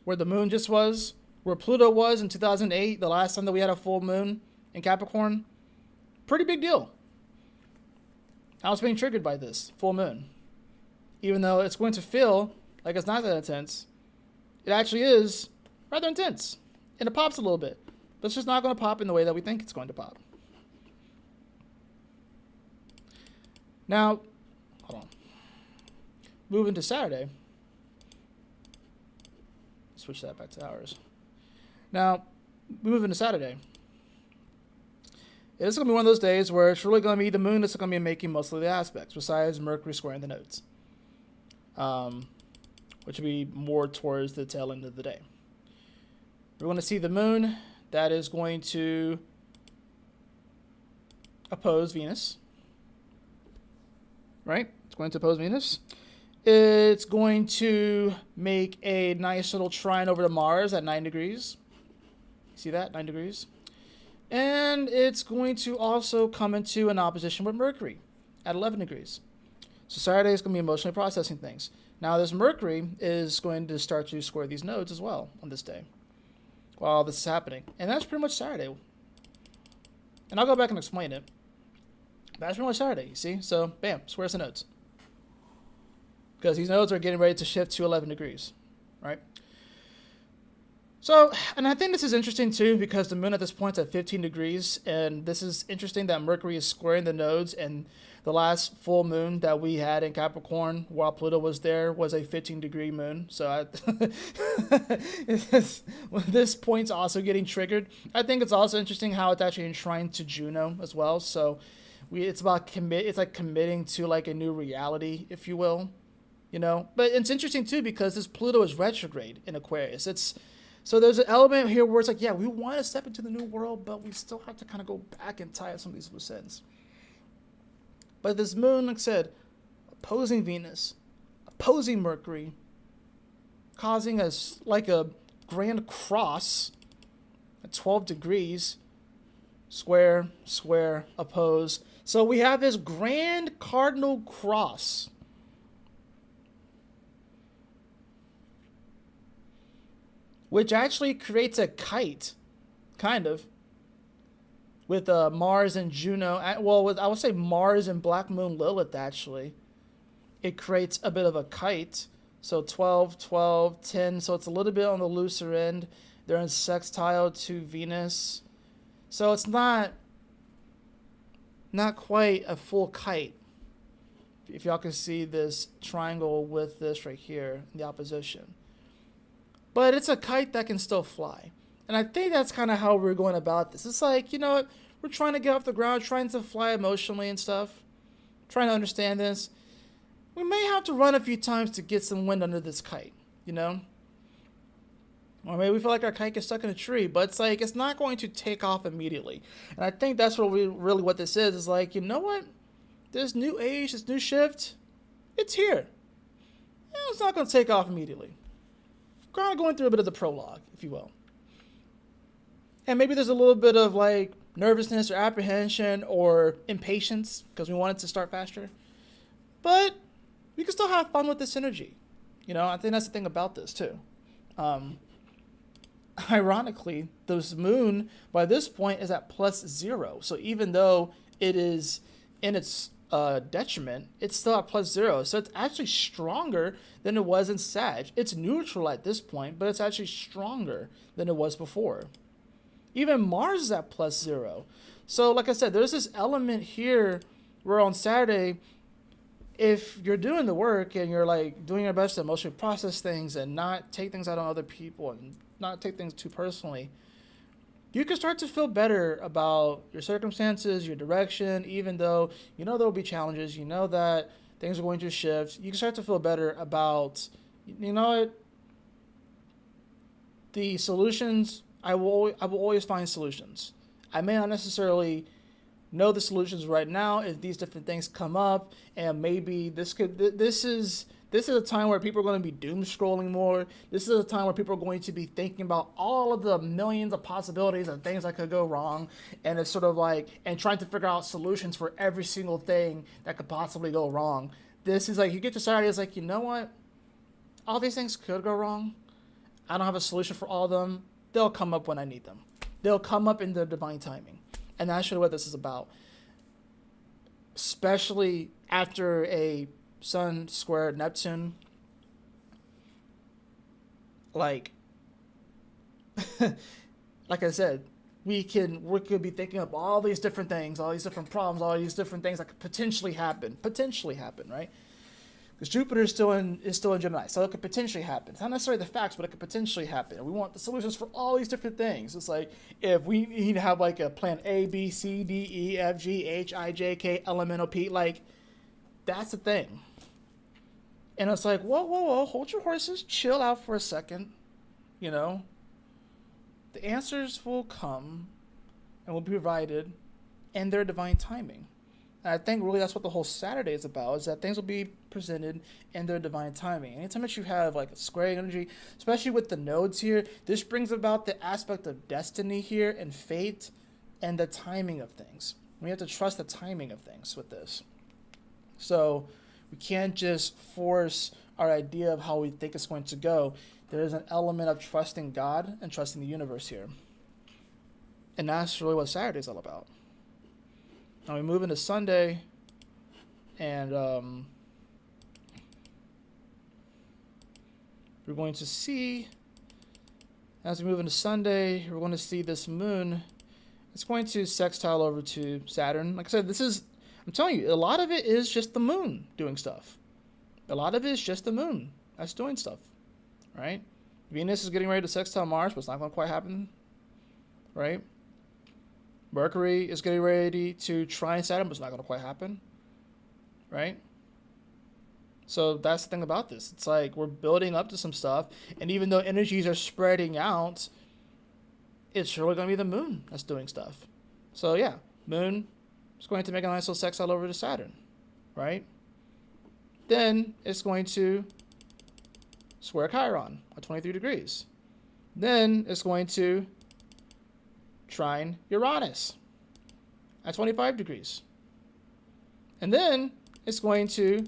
where the moon just was, where Pluto was in 2008, the last time that we had a full moon in Capricorn. Pretty big deal. I was being triggered by this full moon. Even though it's going to feel like it's not that intense, it actually is rather intense. And it pops a little bit. But it's just not going to pop in the way that we think it's going to pop. Now, hold on. Moving to Saturday. Switch that back to hours. Now, moving to Saturday. It's going to be one of those days where it's really going to be the moon that's going to be making most of the aspects, besides Mercury squaring the nodes, which will be more towards the tail end of the day. We're going to see the moon that is going to oppose Venus, right? It's going to oppose Venus. It's going to make a nice little trine over to Mars at 9 degrees. See that? 9 degrees. And it's going to also come into an opposition with Mercury at 11 degrees. So Saturday is going to be emotionally processing things. Now, this Mercury is going to start to square these nodes as well on this day while this is happening. And that's pretty much Saturday. And I'll go back and explain it. That's pretty much Saturday, you see? So, bam, squares the nodes. Because these nodes are getting ready to shift to 11 degrees, right? So, and I think this is interesting too, because the moon at this point is at 15 degrees, and this is interesting that Mercury is squaring the nodes, and the last full moon that we had in Capricorn while Pluto was there was a 15-degree moon. So this point's also getting triggered. I think it's also interesting how it's actually enshrined to Juno as well. So it's about it's like committing to like a new reality, if you will, you know. But it's interesting too because this Pluto is retrograde in Aquarius. So there's an element here where it's like, yeah, we want to step into the new world, but we still have to kind of go back and tie up some of these loose ends. But this moon, like I said, opposing Venus, opposing Mercury, causing us like a grand cross at 12 degrees, square, square, oppose. So we have this grand cardinal cross. Which actually creates a kite, kind of, with Mars and Juno. Well, I would say Mars and Black Moon Lilith, actually. It creates a bit of a kite. So 12, 12, 10. So it's a little bit on the looser end. They're in sextile to Venus. So it's not quite a full kite. If y'all can see this triangle with this right here, the opposition. But it's a kite that can still fly. And I think that's kind of how we're going about this. It's like, you know what? We're trying to get off the ground, trying to fly emotionally and stuff. Trying to understand this. We may have to run a few times to get some wind under this kite, you know? Or maybe we feel like our kite gets stuck in a tree, but it's like, it's not going to take off immediately. And I think that's what this is like, you know what? This new age, this new shift, it's here. It's not going to take off immediately. Kind of going through a bit of the prologue, if you will. And maybe there's a little bit of like nervousness or apprehension or impatience because we want it to start faster. But we can still have fun with this energy. I think that's the thing about this too. Ironically, this moon by this point is at +0. So even though it is in its detriment, it's still at +0. So it's actually stronger than it was in Sag. It's neutral at this point, but it's actually stronger than it was before. Even Mars is at +0. So like I said, there's this element here where on Saturday, if you're doing the work and you're like doing your best to emotionally process things and not take things out on other people and not take things too personally, you can start to feel better about your circumstances, your direction, even though there will be challenges, that things are going to shift. You can start to feel better about, the solutions. I will always find solutions. I may not necessarily know the solutions right now if these different things come up, and maybe this is a time where people are going to be doom scrolling more. This is a time where people are going to be thinking about all of the millions of possibilities and things that could go wrong, and it's sort of like, and trying to figure out solutions for every single thing that could possibly go wrong. This is like, you get to Saturday, it's like, you know what? All these things could go wrong. I don't have a solution for all of them. They'll come up when I need them. They'll come up in their divine timing. And that's really what this is about. Especially after a Sun square Neptune. Like I said, we could be thinking of all these different things, all these different problems, all these different things that could potentially happen, right? Because Jupiter is still in Gemini, so it could potentially happen. It's not necessarily the facts, but it could potentially happen. And we want the solutions for all these different things. It's like, if we need to have like a plan A, B, C, D, E, F, G, H, I, J, K, L, M, N, O, P, like, that's the thing. And it's like, whoa, hold your horses, chill out for a second. The answers will come and will be provided in their divine timing. And I think really that's what the whole Saturday is about, is that things will be presented in their divine timing. Anytime that you have like a square energy, especially with the nodes here, this brings about the aspect of destiny here and fate and the timing of things. We have to trust the timing of things with this. So we can't just force our idea of how we think it's going to go. There is an element of trusting God and trusting the universe here. And that's really what Saturday is all about. Now we move into Sunday, and we're going to see, as we move into Sunday, we're going to see this moon. It's going to sextile over to Saturn. Like I said, I'm telling you, a lot of it is just the moon doing stuff. A lot of it is just the moon that's doing stuff, right? Venus is getting ready to sextile Mars, but it's not going to quite happen, right? Mercury is getting ready to trine Saturn, but it's not going to quite happen, right? So that's the thing about this. It's like we're building up to some stuff, and even though energies are spreading out, it's really going to be the moon that's doing stuff. So yeah, moon is going to make a nice little sextile over to Saturn, right? Then it's going to square Chiron at 23 degrees. Then it's going to trine Uranus at 25 degrees. And then it's going to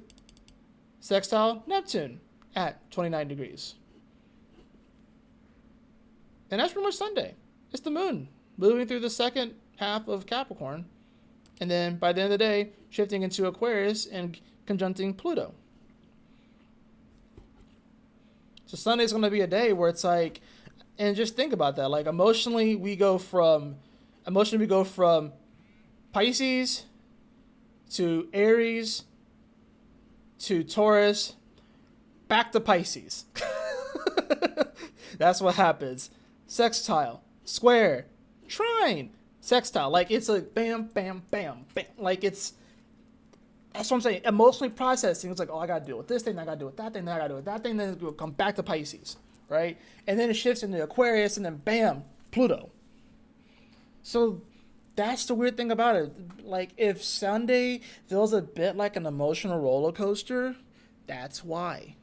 sextile Neptune at 29 degrees. And that's pretty much Sunday. It's the moon moving through the second half of Capricorn. And then by the end of the day, shifting into Aquarius and conjuncting Pluto. So Sunday's going to be a day where it's like, and just think about that. Like emotionally, we go from Pisces to Aries to Taurus back to Pisces. That's what happens. Sextile, square, trine, sextile. Like it's a bam, bam, bam, bam. Like that's what I'm saying. Emotionally processing. It's like, oh, I got to deal with this thing. I got to deal with that thing. I got to deal with that thing. Then it'll come back to Pisces. Right? And then it shifts into Aquarius, and then bam, Pluto. So that's the weird thing about it. Like, if Sunday feels a bit like an emotional roller coaster, that's why.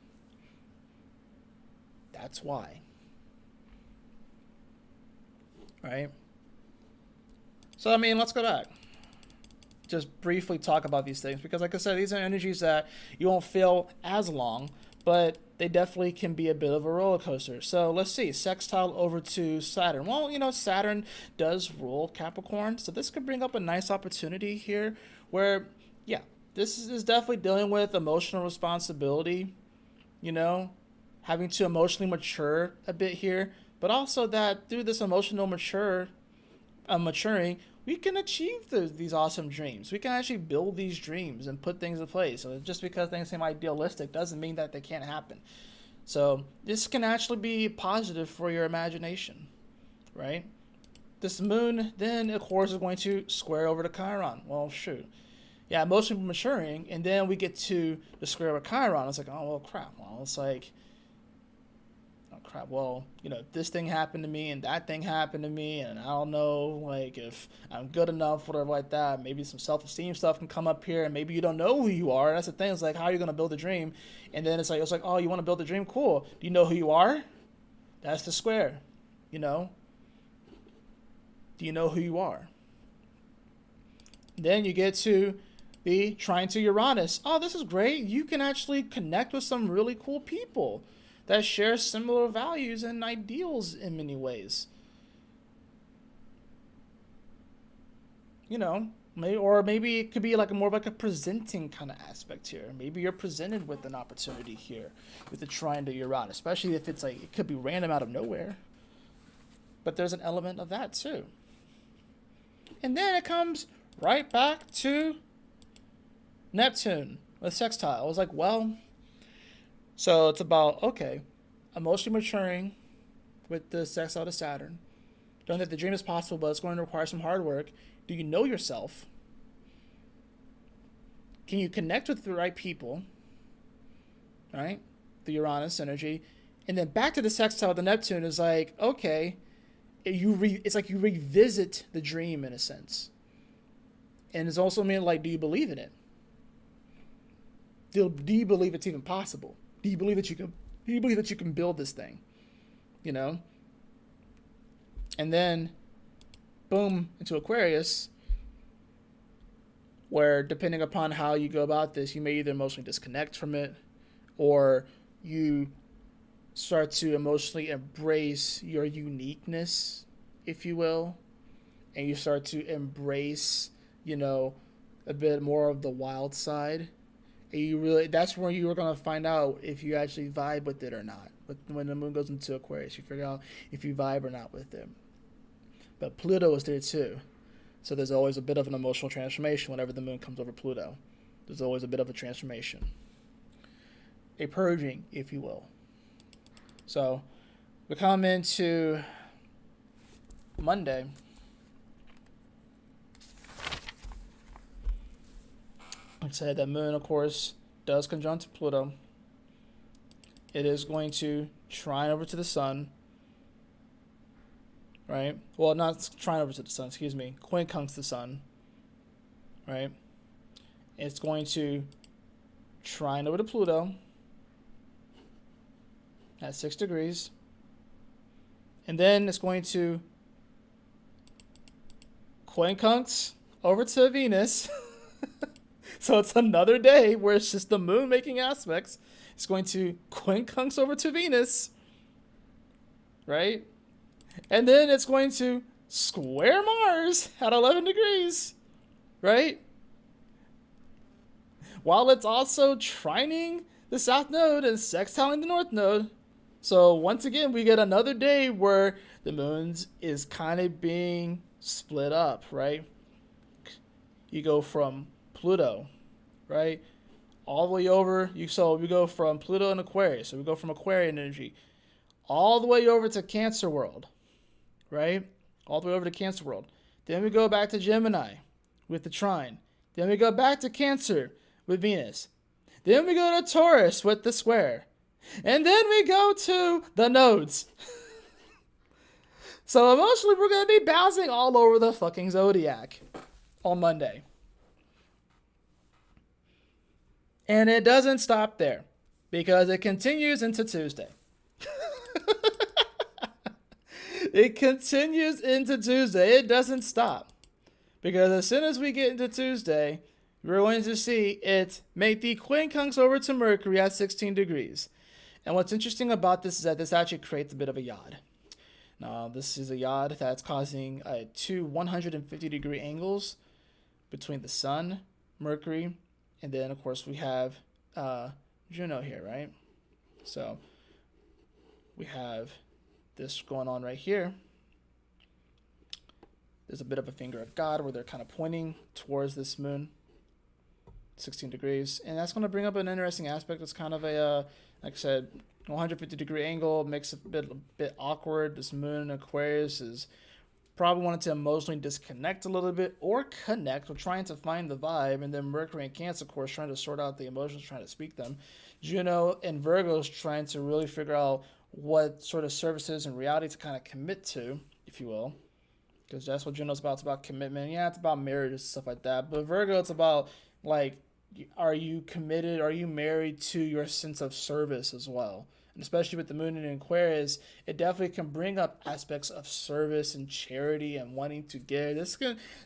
That's why. Right? So, I mean, let's go back just briefly talk about these things because, like I said, these are energies that you won't feel as long, but they definitely can be a bit of a roller coaster. So let's see, sextile over to Saturn. Well, Saturn does rule Capricorn, so this could bring up a nice opportunity here where, yeah, this is definitely dealing with emotional responsibility, having to emotionally mature a bit here, but also that through this emotional maturing, we can achieve these awesome dreams. We can actually build these dreams and put things in place. So just because things seem idealistic doesn't mean that they can't happen. So this can actually be positive for your imagination, right? This moon then, of course, is going to square over to Chiron. Well, shoot. Yeah, emotionally maturing, and then we get to the square with Chiron. It's like, oh, well, crap. Well, it's like, oh, crap. Well, this thing happened to me, and that thing happened to me, and I don't know, like, if I'm good enough, whatever like that. Maybe some self-esteem stuff can come up here, and maybe you don't know who you are. That's the thing. It's like, how are you going to build a dream? And then it's like, oh, you want to build a dream? Cool. Do you know who you are? That's the square, Do you know who you are? Then you get to the trine to Uranus. Oh, this is great. You can actually connect with some really cool people that share similar values and ideals in many ways. Maybe it could be like more of like a presenting kind of aspect here. Maybe you're presented with an opportunity here with the trine to Uranus, especially if it's like it could be random out of nowhere. But there's an element of that too. And then it comes right back to Neptune with sextile. I was like, well, so it's about, okay, emotionally maturing with the sextile to Saturn. Knowing that the dream is possible, but it's going to require some hard work. Do you know yourself? Can you connect with the right people? Right? The Uranus energy. And then back to the sextile, the Neptune is like, okay, it's like you revisit the dream in a sense. And it's also mean like, do you believe in it? Do you believe it's even possible? Do you believe that you can build this thing? And then boom, into Aquarius, where depending upon how you go about this, you may either emotionally disconnect from it, or you start to emotionally embrace your uniqueness, if you will, and you start to embrace, a bit more of the wild side. And that's where you are going to find out if you actually vibe with it or not. But when the moon goes into Aquarius, you figure out if you vibe or not with it. But Pluto is there too. So there's always a bit of an emotional transformation whenever the moon comes over Pluto. There's always a bit of a transformation. A purging, if you will. So we come into Monday. Like I said, that moon, of course, does conjunct Pluto. It is going to trine over to the sun. Right? Well, not trine over to the sun, excuse me. Quincunx the sun. Right? It's going to trine over to Pluto at 6 degrees. And then it's going to quincunx over to Venus. So it's another day where it's just the moon making aspects. It's going to quincunx over to Venus. Right? And then it's going to square Mars at 11 degrees. Right? While it's also trining the south node and sextiling the north node. So once again, we get another day where the moon is kind of being split up, right? You go from Pluto, right? All the way over. So we go from Pluto and Aquarius. So we go from Aquarian energy all the way over to Cancer world, right? All the way over to Cancer world. Then we go back to Gemini with the trine. Then we go back to Cancer with Venus. Then we go to Taurus with the square. And then we go to the nodes. So emotionally, we're going to be bouncing all over the fucking zodiac on Monday. And it doesn't stop there because it continues into Tuesday. It continues into Tuesday. It doesn't stop. Because as soon as we get into Tuesday, we're going to see it make the quincunx over to Mercury at 16 degrees. And what's interesting about this is that this actually creates a bit of a yod. Now, this is a yod that's causing two 150-degree angles between the Sun, Mercury, and then, of course, we have Juno here, right? So we have this going on right here. There's a bit of a finger of God where they're kind of pointing towards this moon, 16 degrees. And that's going to bring up an interesting aspect. It's kind of a, like I said, 150-degree angle, makes it a bit awkward. This moon in Aquarius is probably wanted to emotionally disconnect a little bit or connect or trying to find the vibe. And then Mercury and Cancer, of course, trying to sort out the emotions, trying to speak them. Juno and Virgo is trying to really figure out what sort of services and reality to kind of commit to, if you will. Because that's what Juno's about. It's about commitment. Yeah, it's about marriage and stuff like that. But Virgo, it's about, like, are you committed? Are you married to your sense of service as well? And especially with the moon in Aquarius, it definitely can bring up aspects of service and charity and wanting to give.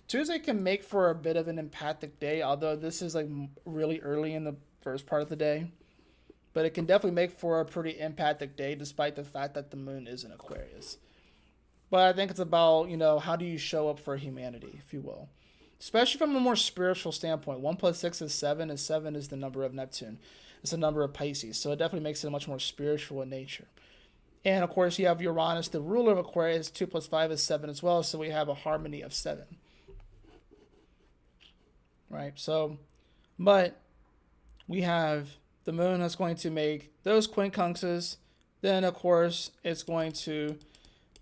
Tuesday can make for a bit of an empathic day, although this is like really early in the first part of the day. But it can definitely make for a pretty empathic day, despite the fact that the moon is in Aquarius. But I think it's about, how do you show up for humanity, if you will. Especially from a more spiritual standpoint. 1 plus 6 is 7, and 7 is the number of Neptune. It's the number of Pisces. So it definitely makes it much more spiritual in nature. And, of course, you have Uranus, the ruler of Aquarius. 2 plus 5 is 7 as well. So we have a harmony of 7. Right? So, but we have the moon that's going to make those quincunxes. Then, of course, it's going to,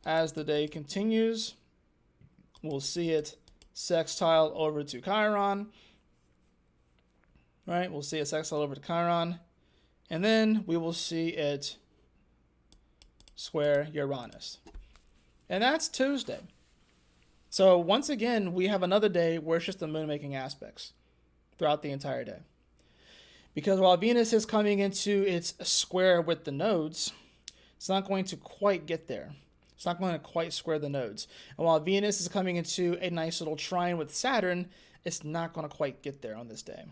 as the day continues, we'll see it sextile over to Chiron. Right? We'll see it sextile over to Chiron. And then we will see it square Uranus. And that's Tuesday. So once again, we have another day where it's just the moon making aspects throughout the entire day. Because while Venus is coming into its square with the nodes, it's not going to quite get there. It's not going to quite square the nodes. And while Venus is coming into a nice little trine with Saturn, it's not going to quite get there on this day.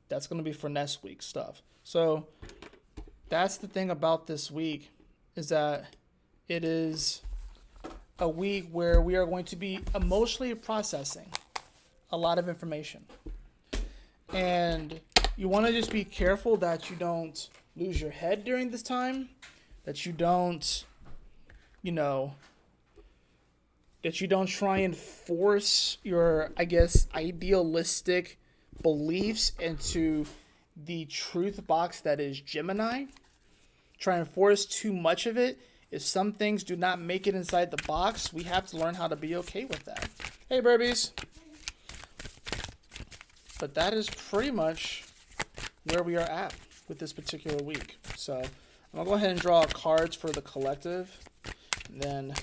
That's going to be for next week's stuff. So that's the thing about this week, is that it is a week where we are going to be emotionally processing a lot of information. And you want to just be careful that you don't lose your head during this time, that you don't, that you don't try and force your, idealistic beliefs into the truth box that is Gemini. Try and force too much of it. If some things do not make it inside the box, we have to learn how to be okay with that. Hey, Burbies. But that is pretty much where we are at with this particular week. So I'm going to go ahead and draw cards for the collective. And then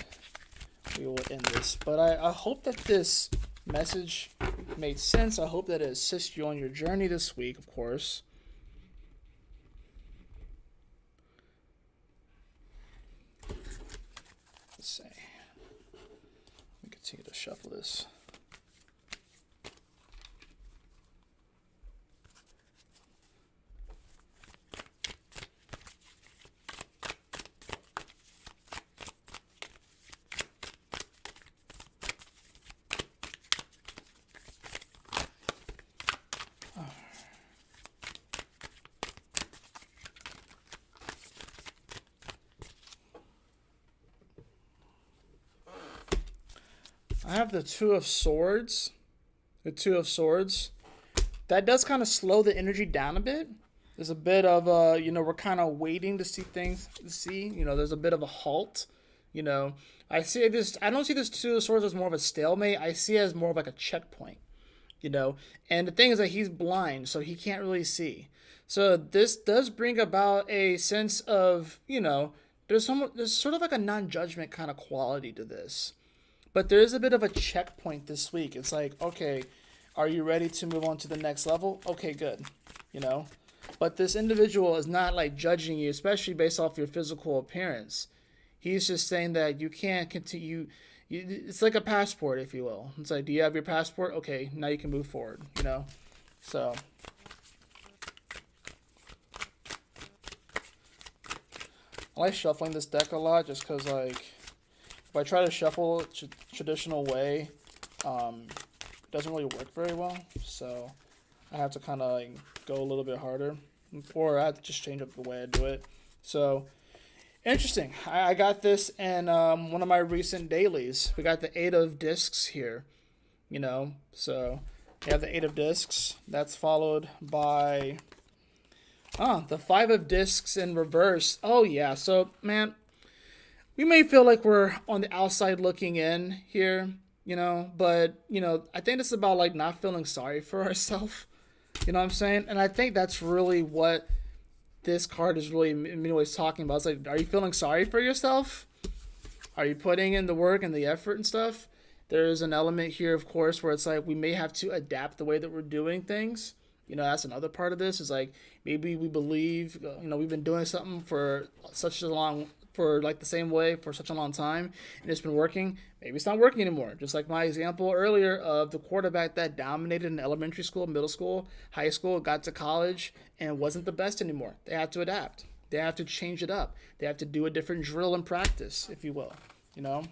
we will end this. But I hope that this message made sense. I hope that it assists you on your journey this week, of course. Let's see. Let me continue to shuffle this. I have the Two of Swords. The Two of Swords. That does kind of slow the energy down a bit. There's a bit of we're kind of waiting to see things. There's a bit of a halt. I see this. I don't see this Two of Swords as more of a stalemate. I see it as more of like a checkpoint. And the thing is that he's blind, so he can't really see. So this does bring about a sense of, there's sort of like a non-judgment kind of quality to this. But there is a bit of a checkpoint this week. It's like, okay, are you ready to move on to the next level? Okay, good. But this individual is not like judging you, especially based off your physical appearance. He's just saying that you can't continue. It's like a passport, if you will. It's like, do you have your passport? Okay, now you can move forward. So I like shuffling this deck a lot, just because like if I try to shuffle traditional way, it doesn't really work very well. So I have to kind of like go a little bit harder, or I have to just change up the way I do it. So interesting. I got this in one of my recent dailies. We got the 8 of Discs here, So we have the 8 of Discs. That's followed by the 5 of Discs in reverse. Oh yeah. So man, we may feel like we're on the outside looking in here, but I think it's about like not feeling sorry for ourselves. You know what I'm saying? And I think that's really what this card is really in many ways talking about. It's like, are you feeling sorry for yourself? Are you putting in the work and the effort and stuff? There's an element here, of course, where it's like we may have to adapt the way that we're doing things. That's another part of this. Is like maybe we believe, we've been doing something for like the same way for such a long time, and it's been working. Maybe it's not working anymore. Just like my example earlier of the quarterback that dominated in elementary school, middle school, high school, got to college, and wasn't the best anymore. They had to adapt. They have to change it up. They have to do a different drill and practice, if you will. And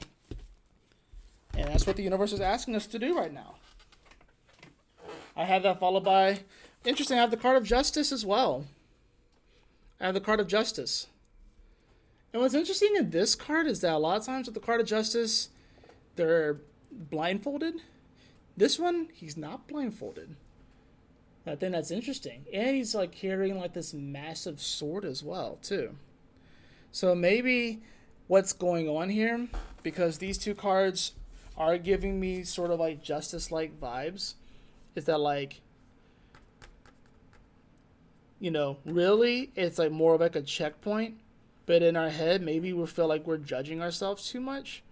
that's what the universe is asking us to do right now. I have that followed by, interesting, I have the card of justice as well. I have the card of justice. And what's interesting in this card is that a lot of times with the card of justice, they're blindfolded. This one, he's not blindfolded. I think that's interesting. And he's like carrying like this massive sword as well, too. So maybe what's going on here, because these two cards are giving me sort of like justice-like vibes, is that like, really it's like more of like a checkpoint. But in our head, maybe we feel like we're judging ourselves too much.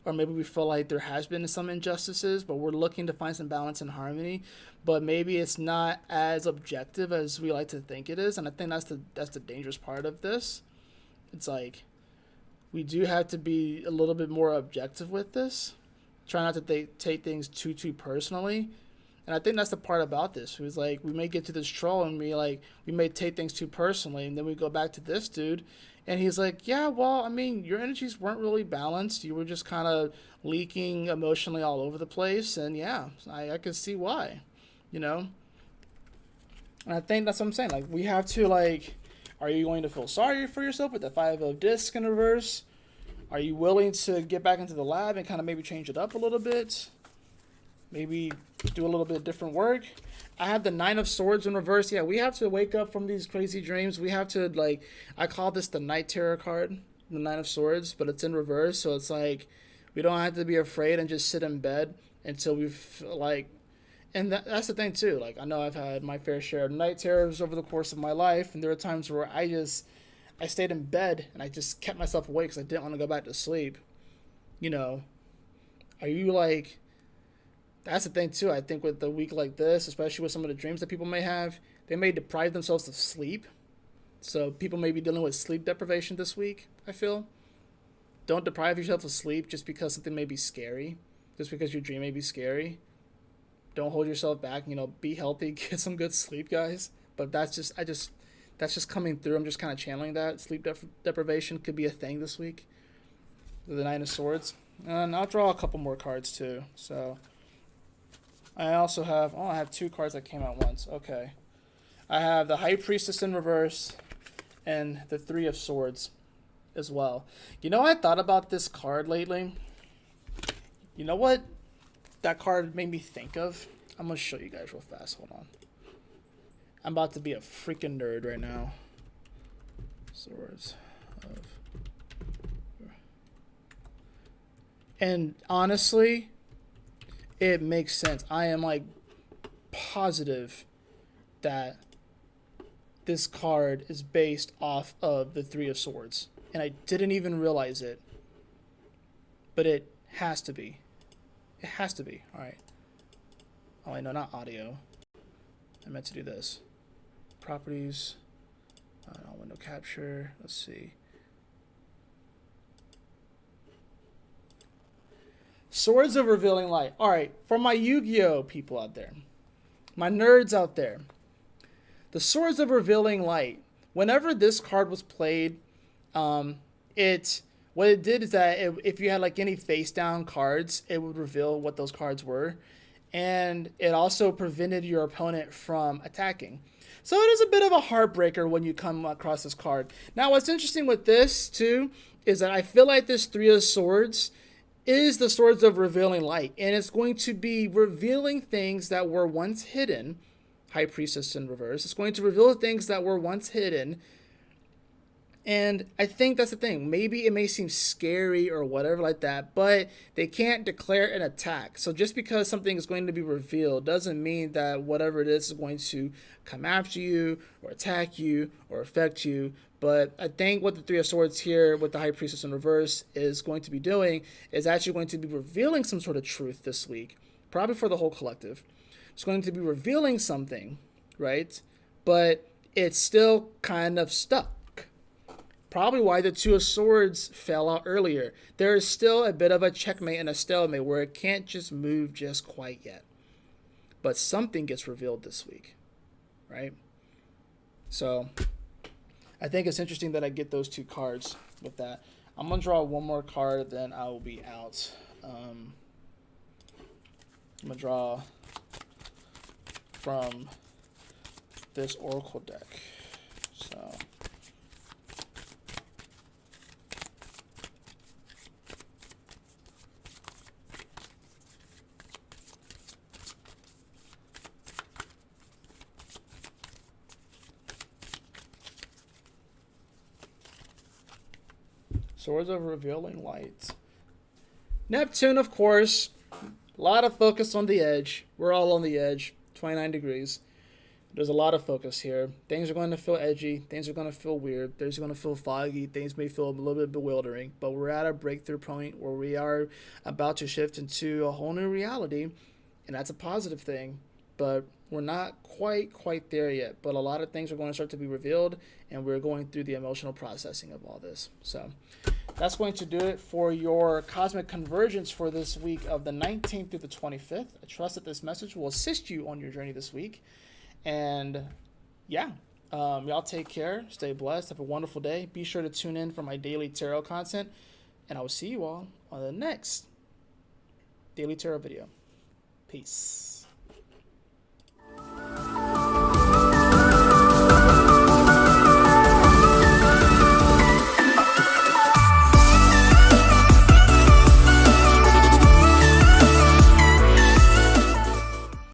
Or maybe we feel like there has been some injustices, but we're looking to find some balance and harmony. But maybe it's not as objective as we like to think it is. And I think that's the dangerous part of this. It's like we do have to be a little bit more objective with this. Try not to take things too personally. And I think that's the part about this. It was like we may get to this troll and we may take things too personally, and then we go back to this dude. And he's like, yeah, well, I mean, your energies weren't really balanced. You were just kind of leaking emotionally all over the place. And yeah, I can see why, And I think that's what I'm saying. Like, we have to, like, are you going to feel sorry for yourself with the 5 of Discs in reverse? Are you willing to get back into the lab and kind of maybe change it up a little bit? Maybe do a little bit different work? I have the 9 of Swords in reverse. Yeah, we have to wake up from these crazy dreams. We have to, like, I call this the Night Terror card, the 9 of Swords, but it's in reverse. So it's like we don't have to be afraid and just sit in bed until we've, like, and that's the thing, too. Like, I know I've had my fair share of night terrors over the course of my life, and there are times where I stayed in bed and I just kept myself awake because I didn't want to go back to sleep. Are you, like, that's the thing too. I think with a week like this, especially with some of the dreams that people may have, they may deprive themselves of sleep. So people may be dealing with sleep deprivation this week, I feel. Don't deprive yourself of sleep just because something may be scary. Just because your dream may be scary. Don't hold yourself back, be healthy, get some good sleep, guys. But that's just coming through. I'm just kind of channeling that. Sleep deprivation could be a thing this week. The 9 of Swords. And I'll draw a couple more cards too. So I also have, I have 2 cards that came out once. Okay. I have the High Priestess in reverse and the 3 of Swords as well. I thought about this card lately. You know what that card made me think of? I'm going to show you guys real fast. Hold on. I'm about to be a freaking nerd right now. Swords of... And honestly, it makes sense. I am like positive that this card is based off of the 3 of Swords. And I didn't even realize it. But it has to be. It has to be. Alright. Oh, I know, not audio. I meant to do this. Properties. Window capture. Let's see. Swords of Revealing Light. All right, for my Yu-Gi-Oh people out there, my nerds out there, the Swords of Revealing Light. Whenever this card was played, it what it did is that if you had like any face down cards, it would reveal what those cards were, and it also prevented your opponent from attacking. So it is a bit of a heartbreaker when you come across this card. Now, what's interesting with this too is that I feel like this Three of Swords is the Swords of Revealing Light, and it's going to be revealing things that were once hidden. High Priestess in reverse. It's going to reveal things that were once hidden. And I think that's the thing. Maybe it may seem scary or whatever like that, but they can't declare an attack. So just because something is going to be revealed doesn't mean that whatever it is going to come after you or attack you or affect you. But I think what the Three of Swords here with the High Priestess in reverse is going to be doing is actually going to be revealing some sort of truth this week, probably for the whole collective. It's going to be revealing something, right? But it's still kind of stuck. Probably why the Two of Swords fell out earlier. There is still a bit of a checkmate and a stalemate where it can't just move just quite yet. But something gets revealed this week, right? So I think it's interesting that I get those two cards with that. I'm going to draw one more card, then I will be out. I'm going to draw from this Oracle deck. So Swords of Revealing Light. Neptune, of course. A lot of focus on the edge. We're all on the edge. 29 degrees. There's a lot of focus here. Things are going to feel edgy. Things are going to feel weird. Things are going to feel foggy. Things may feel a little bit bewildering. But we're at a breakthrough point where we are about to shift into a whole new reality. And that's a positive thing. But we're not quite there yet. But a lot of things are going to start to be revealed. And we're going through the emotional processing of all this. So that's going to do it for your Cosmic Convergence for this week of the 19th through the 25th. I trust that this message will assist you on your journey this week. And yeah, y'all take care. Stay blessed. Have a wonderful day. Be sure to tune in for my daily tarot content. And I will see you all on the next daily tarot video. Peace.